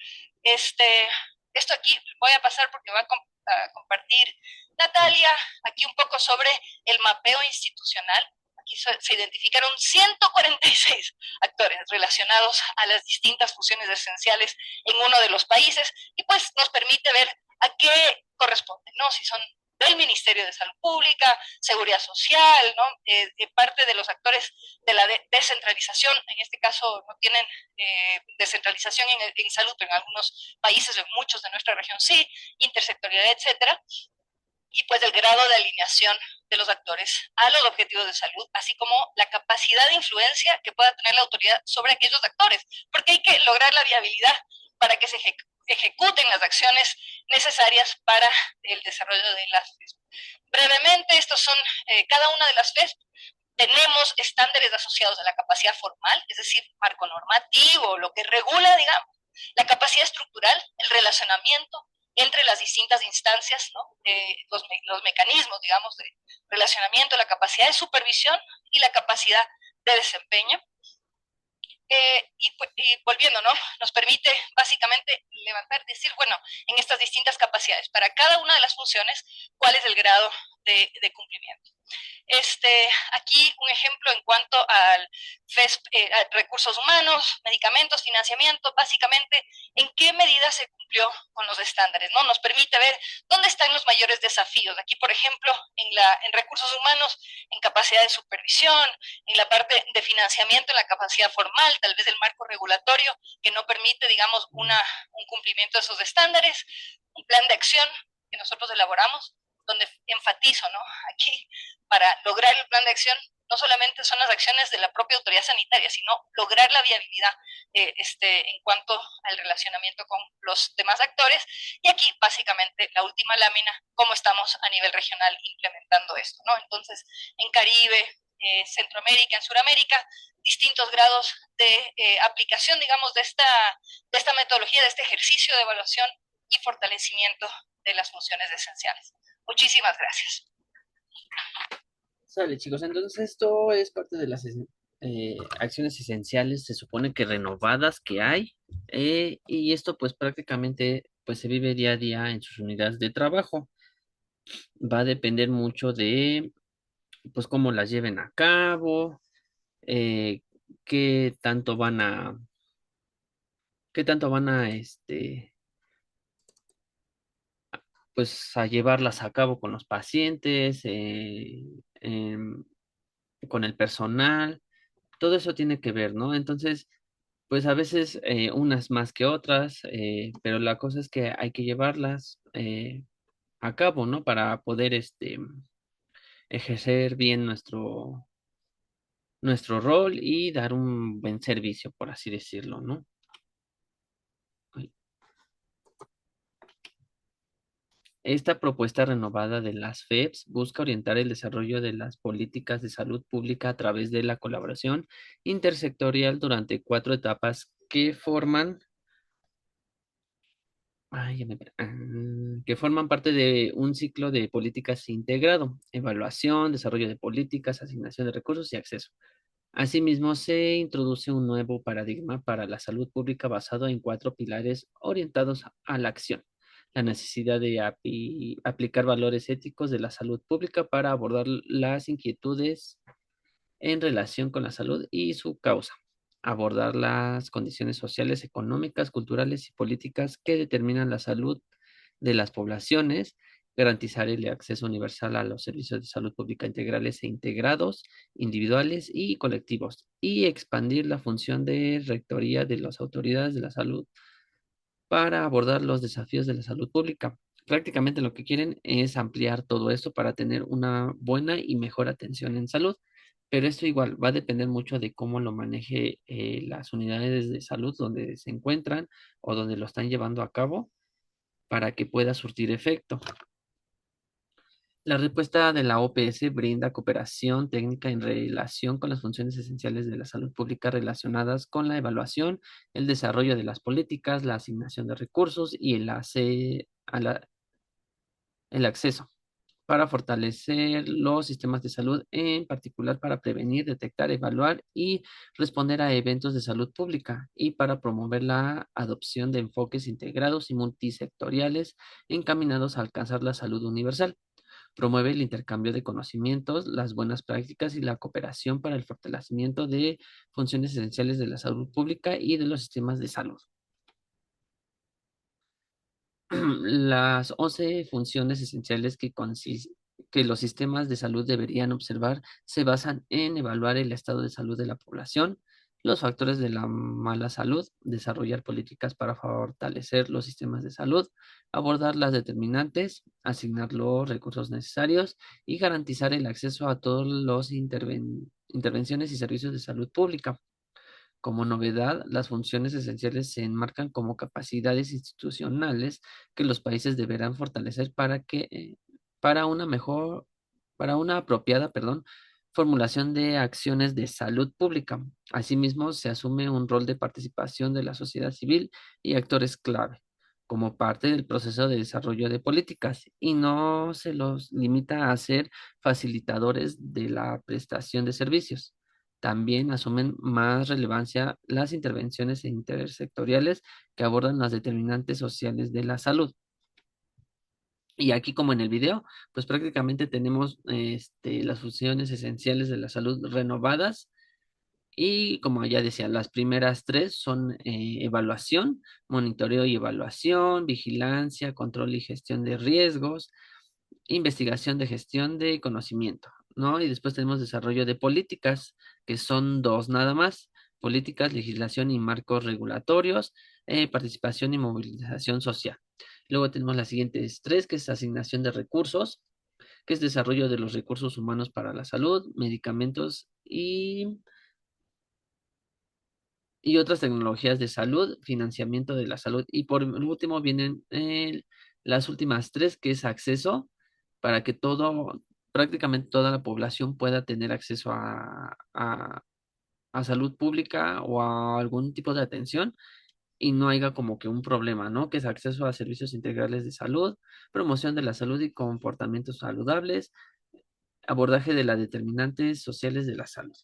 Esto aquí voy a pasar porque va a compartir Natalia, aquí un poco sobre el mapeo institucional. Aquí se identificaron 146 actores relacionados a las distintas funciones esenciales en uno de los países y pues nos permite ver a qué corresponden, ¿no? Si son del Ministerio de Salud Pública, Seguridad Social, ¿no? Parte de los actores de la descentralización, en este caso no tienen descentralización en salud, pero en algunos países, en muchos de nuestra región sí, intersectorialidad, etcétera, y pues el grado de alineación de los actores a los objetivos de salud, así como la capacidad de influencia que pueda tener la autoridad sobre aquellos actores, porque hay que lograr la viabilidad para que se ejecuten las acciones necesarias para el desarrollo de las FESP. Brevemente, estos son cada una de las FESP. Tenemos estándares asociados a la capacidad formal, es decir, marco normativo, lo que regula, digamos, la capacidad estructural, el relacionamiento entre las distintas instancias, ¿no? Los mecanismos, digamos, de relacionamiento, la capacidad de supervisión y la capacidad de desempeño. Y volviendo, ¿no? Nos permite básicamente levantar, decir, bueno, en estas distintas capacidades, para cada una de las funciones, cuál es el grado de cumplimiento. Aquí un ejemplo en cuanto al FESP, a recursos humanos, medicamentos, financiamiento, básicamente en qué medida se cumplió con los estándares, ¿no? Nos permite ver dónde están los mayores desafíos. Aquí, por ejemplo, en recursos humanos, en capacidad de supervisión, en la parte de financiamiento, en la capacidad formal, tal vez el marco regulatorio que no permite, digamos, un cumplimiento de esos estándares, un plan de acción que nosotros elaboramos, donde enfatizo, ¿no? Aquí, para lograr el plan de acción, no solamente son las acciones de la propia autoridad sanitaria, sino lograr la viabilidad en cuanto al relacionamiento con los demás actores. Y aquí, básicamente, la última lámina, cómo estamos a nivel regional implementando esto, ¿no? Entonces, en Caribe, Centroamérica, en Sudamérica, distintos grados de aplicación, digamos, de esta metodología, de este ejercicio de evaluación y fortalecimiento de las funciones esenciales. Muchísimas gracias. Sale, chicos. Entonces, esto es parte de las acciones esenciales, se supone que renovadas que hay, y esto pues prácticamente pues se vive día a día en sus unidades de trabajo. Va a depender mucho de pues cómo las lleven a cabo, eh, qué tanto van a, qué tanto van a pues a llevarlas a cabo con los pacientes, con el personal. Todo eso tiene que ver, ¿no? Entonces, pues a veces unas más que otras, pero la cosa es que hay que llevarlas a cabo, ¿no? Para poder ejercer bien nuestro rol y dar un buen servicio, por así decirlo, ¿no? Ay. Esta propuesta renovada de las FEPS busca orientar el desarrollo de las políticas de salud pública a través de la colaboración intersectorial durante 4 etapas que forman que forman parte de un ciclo de políticas integrado: evaluación, desarrollo de políticas, asignación de recursos y acceso. Asimismo, se introduce un nuevo paradigma para la salud pública basado en 4 pilares orientados a la acción: la necesidad de aplicar valores éticos de la salud pública para abordar las inquietudes en relación con la salud y su causa; abordar las condiciones sociales, económicas, culturales y políticas que determinan la salud de las poblaciones; garantizar el acceso universal a los servicios de salud pública integrales e integrados, individuales y colectivos; y expandir la función de rectoría de las autoridades de la salud para abordar los desafíos de la salud pública. Prácticamente lo que quieren es ampliar todo esto para tener una buena y mejor atención en salud, pero esto igual va a depender mucho de cómo lo maneje las unidades de salud donde se encuentran o donde lo están llevando a cabo para que pueda surtir efecto. La respuesta de la OPS brinda cooperación técnica en relación con las funciones esenciales de la salud pública relacionadas con la evaluación, el desarrollo de las políticas, la asignación de recursos y el acceso, para fortalecer los sistemas de salud, en particular para prevenir, detectar, evaluar y responder a eventos de salud pública, y para promover la adopción de enfoques integrados y multisectoriales encaminados a alcanzar la salud universal. Promueve el intercambio de conocimientos, las buenas prácticas y la cooperación para el fortalecimiento de funciones esenciales de la salud pública y de los sistemas de salud. Las 11 funciones esenciales que los sistemas de salud deberían observar se basan en evaluar el estado de salud de la población, los factores de la mala salud, desarrollar políticas para fortalecer los sistemas de salud, abordar las determinantes, asignar los recursos necesarios y garantizar el acceso a todos los intervenciones y servicios de salud pública. Como novedad, las funciones esenciales se enmarcan como capacidades institucionales que los países deberán fortalecer para una mejor, para una apropiada, perdón, formulación de acciones de salud pública. Asimismo, se asume un rol de participación de la sociedad civil y actores clave como parte del proceso de desarrollo de políticas y no se los limita a ser facilitadores de la prestación de servicios. También asumen más relevancia las intervenciones intersectoriales que abordan las determinantes sociales de la salud. Y aquí, como en el video, pues prácticamente tenemos las funciones esenciales de la salud renovadas. Y como ya decía, las primeras tres son evaluación, monitoreo y evaluación, vigilancia, control y gestión de riesgos, investigación de gestión de conocimiento, ¿no? Y después tenemos desarrollo de políticas, que son dos nada más: políticas, legislación y marcos regulatorios, participación y movilización social. Luego tenemos las siguientes tres, que es asignación de recursos, que es desarrollo de los recursos humanos para la salud, medicamentos y otras tecnologías de salud, financiamiento de la salud. Y por último vienen las últimas tres, que es acceso, para que prácticamente toda la población pueda tener acceso a salud pública o a algún tipo de atención y no haya como que un problema, ¿no? Que es acceso a servicios integrales de salud, promoción de la salud y comportamientos saludables, abordaje de las determinantes sociales de la salud.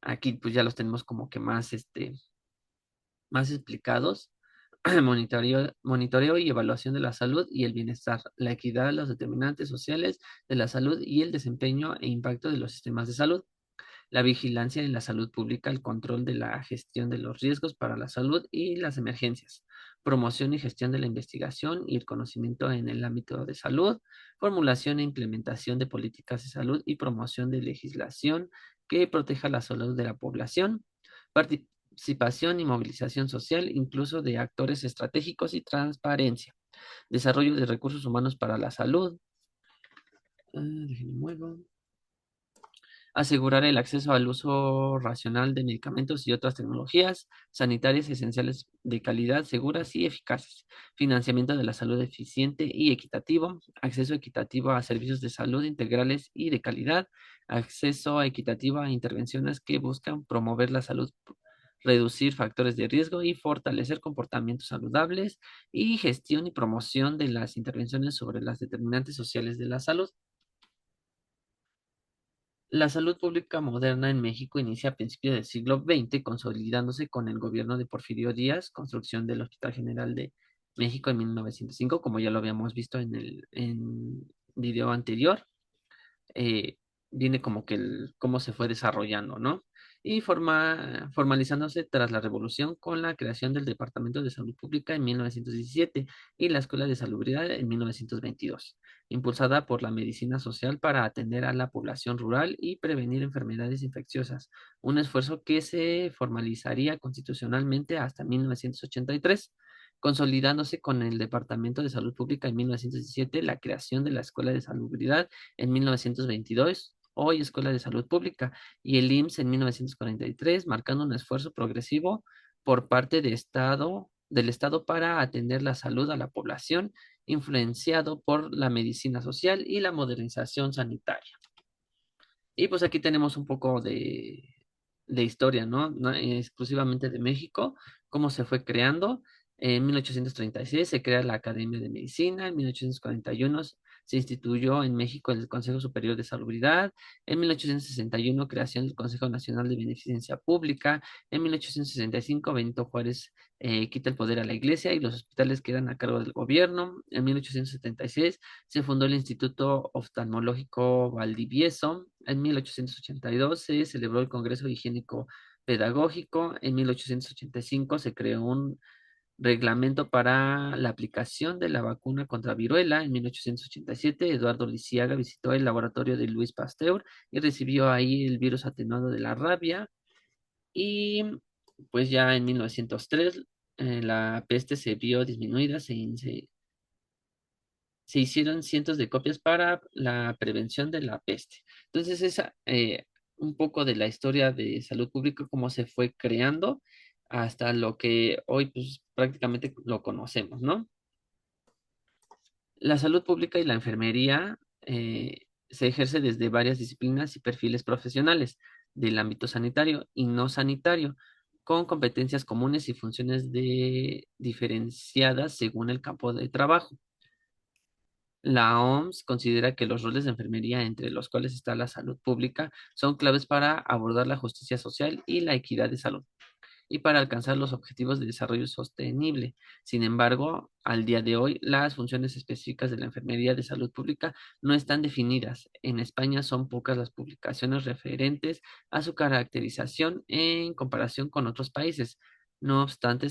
Aquí pues ya los tenemos como que más explicados. Monitoreo y evaluación de la salud y el bienestar, la equidad, los determinantes sociales de la salud y el desempeño e impacto de los sistemas de salud, la vigilancia en la salud pública, el control de la gestión de los riesgos para la salud y las emergencias, promoción y gestión de la investigación y el conocimiento en el ámbito de salud, formulación e implementación de políticas de salud y promoción de legislación que proteja la salud de la población, participación y movilización social, incluso de actores estratégicos y transparencia, desarrollo de recursos humanos para la salud. Déjenme muevo. Asegurar el acceso al uso racional de medicamentos y otras tecnologías sanitarias esenciales de calidad, seguras y eficaces, financiamiento de la salud eficiente y equitativo, acceso equitativo a servicios de salud integrales y de calidad, acceso equitativo a intervenciones que buscan promover la salud, reducir factores de riesgo y fortalecer comportamientos saludables, y gestión y promoción de las intervenciones sobre las determinantes sociales de la salud. La salud pública moderna en México inicia a principios del siglo XX, consolidándose con el gobierno de Porfirio Díaz, construcción del Hospital General de México en 1905, como ya lo habíamos visto en el video anterior. eh, Viene como que cómo se fue desarrollando, ¿no? Y formalizándose tras la Revolución con la creación del Departamento de Salud Pública en 1917 y la Escuela de Salubridad en 1922, impulsada por la medicina social para atender a la población rural y prevenir enfermedades infecciosas, un esfuerzo que se formalizaría constitucionalmente hasta 1983, consolidándose con el Departamento de Salud Pública en 1917, la creación de la Escuela de Salubridad en 1922, hoy Escuela de Salud Pública, y el IMSS en 1943, marcando un esfuerzo progresivo por parte del Estado para atender la salud a la población, influenciado por la medicina social y la modernización sanitaria. Y pues aquí tenemos un poco de historia, ¿no? No exclusivamente de México, cómo se fue creando. En 1836 se crea la Academia de Medicina, en 1841 se instituyó en México el Consejo Superior de Salubridad, en 1861 creación del Consejo Nacional de Beneficencia Pública, en 1865 Benito Juárez quita el poder a la Iglesia y los hospitales quedan a cargo del gobierno, en 1876 se fundó el Instituto Oftalmológico Valdivieso, en 1882 se celebró el Congreso Higiénico Pedagógico, en 1885 se creó Reglamento para la aplicación de la vacuna contra viruela. En 1887, Eduardo Lisiaga visitó el laboratorio de Louis Pasteur y recibió ahí el virus atenuado de la rabia. Y pues ya en 1903 la peste se vio disminuida, se hicieron cientos de copias para la prevención de la peste. Entonces, esa un poco de la historia de salud pública, cómo se fue creando hasta lo que hoy pues prácticamente lo conocemos, ¿no? La salud pública y la enfermería se ejerce desde varias disciplinas y perfiles profesionales del ámbito sanitario y no sanitario, con competencias comunes y funciones diferenciadas según el campo de trabajo. La OMS considera que los roles de enfermería, entre los cuales está la salud pública, son claves para abordar la justicia social y la equidad de salud y para alcanzar los objetivos de desarrollo sostenible. Sin embargo, al día de hoy, las funciones específicas de la enfermería de salud pública no están definidas. En España son pocas las publicaciones referentes a su caracterización en comparación con otros países. No obstante,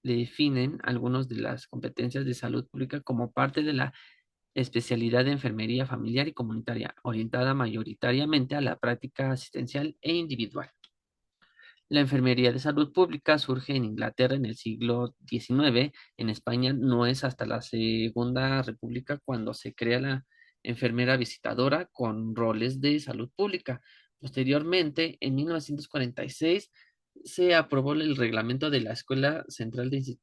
definen algunas de las competencias de salud pública como parte de la especialidad de enfermería familiar y comunitaria, orientada mayoritariamente a la práctica asistencial e individual. La enfermería de salud pública surge en Inglaterra en el siglo XIX. En España no es hasta la Segunda República cuando se crea la enfermera visitadora con roles de salud pública. Posteriormente, en 1946, se aprobó el reglamento de la Escuela Central de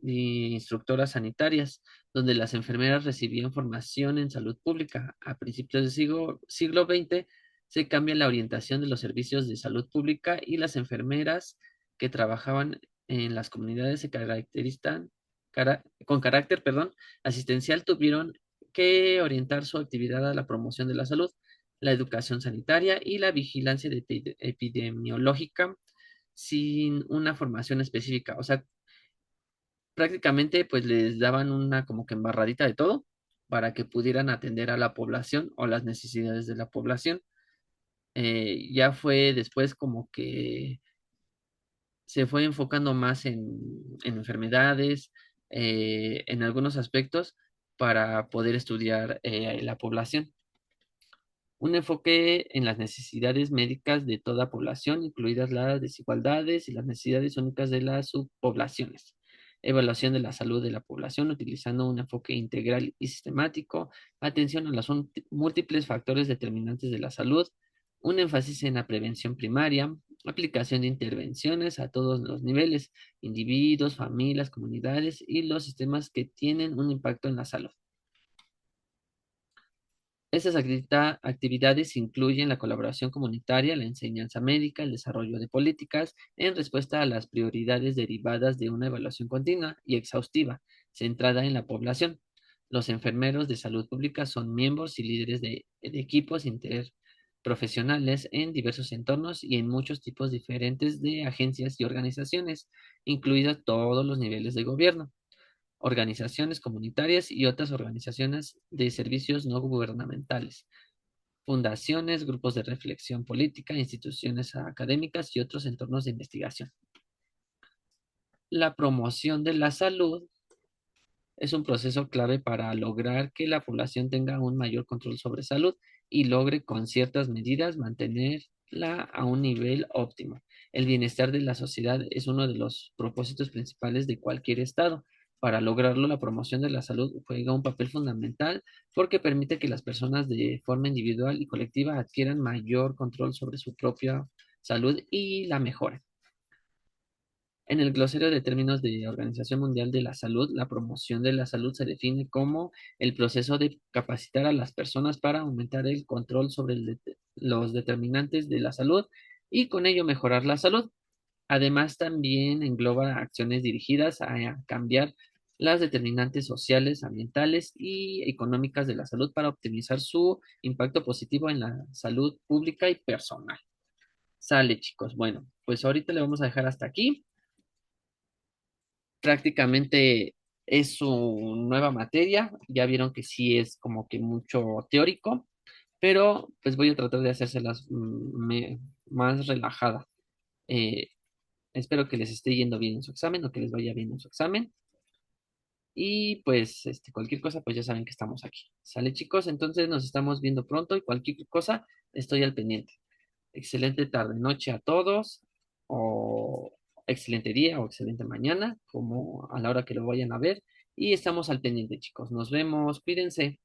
Instructoras Sanitarias, donde las enfermeras recibían formación en salud pública. A principios del siglo XX se cambia la orientación de los servicios de salud pública y las enfermeras que trabajaban en las comunidades se caracterizan con carácter, asistencial tuvieron que orientar su actividad a la promoción de la salud, la educación sanitaria y la vigilancia epidemiológica sin una formación específica. O sea, prácticamente pues les daban una como que embarradita de todo para que pudieran atender a la población o las necesidades de la población. Ya fue después como que se fue enfocando más en enfermedades, en algunos aspectos para poder estudiar la población. Un enfoque en las necesidades médicas de toda población, incluidas las desigualdades y las necesidades únicas de las subpoblaciones. Evaluación de la salud de la población utilizando un enfoque integral y sistemático. Atención a los múltiples factores determinantes de la salud. Un énfasis en la prevención primaria. Aplicación de intervenciones a todos los niveles, individuos, familias, comunidades y los sistemas que tienen un impacto en la salud. Estas actividades incluyen la colaboración comunitaria, la enseñanza médica, el desarrollo de políticas en respuesta a las prioridades derivadas de una evaluación continua y exhaustiva, centrada en la población. Los enfermeros de salud pública son miembros y líderes de equipos interprofesionales en diversos entornos y en muchos tipos diferentes de agencias y organizaciones, incluidos todos los niveles de gobierno, organizaciones comunitarias y otras organizaciones de servicios no gubernamentales, fundaciones, grupos de reflexión política, instituciones académicas y otros entornos de investigación. La promoción de la salud es un proceso clave para lograr que la población tenga un mayor control sobre salud y logre con ciertas medidas mantenerla a un nivel óptimo. El bienestar de la sociedad es uno de los propósitos principales de cualquier Estado. Para lograrlo, la promoción de la salud juega un papel fundamental porque permite que las personas de forma individual y colectiva adquieran mayor control sobre su propia salud y la mejora. En el glosario de términos de Organización Mundial de la Salud, la promoción de la salud se define como el proceso de capacitar a las personas para aumentar el control sobre los determinantes de la salud y con ello mejorar la salud. Además, también engloba acciones dirigidas a cambiar las determinantes sociales, ambientales y económicas de la salud para optimizar su impacto positivo en la salud pública y personal. Sale, chicos. Bueno, pues ahorita le vamos a dejar hasta aquí. Prácticamente es su nueva materia. Ya vieron que sí es como que mucho teórico, pero pues voy a tratar de hacérselas más relajada. Eh, Espero que les esté yendo bien en su examen o que les vaya bien en su examen. Y pues cualquier cosa, pues ya saben que estamos aquí. ¿Sale, chicos? Entonces nos estamos viendo pronto y cualquier cosa estoy al pendiente. Excelente tarde, noche a todos, o excelente día o excelente mañana, como a la hora que lo vayan a ver. Y estamos al pendiente, chicos. Nos vemos, cuídense.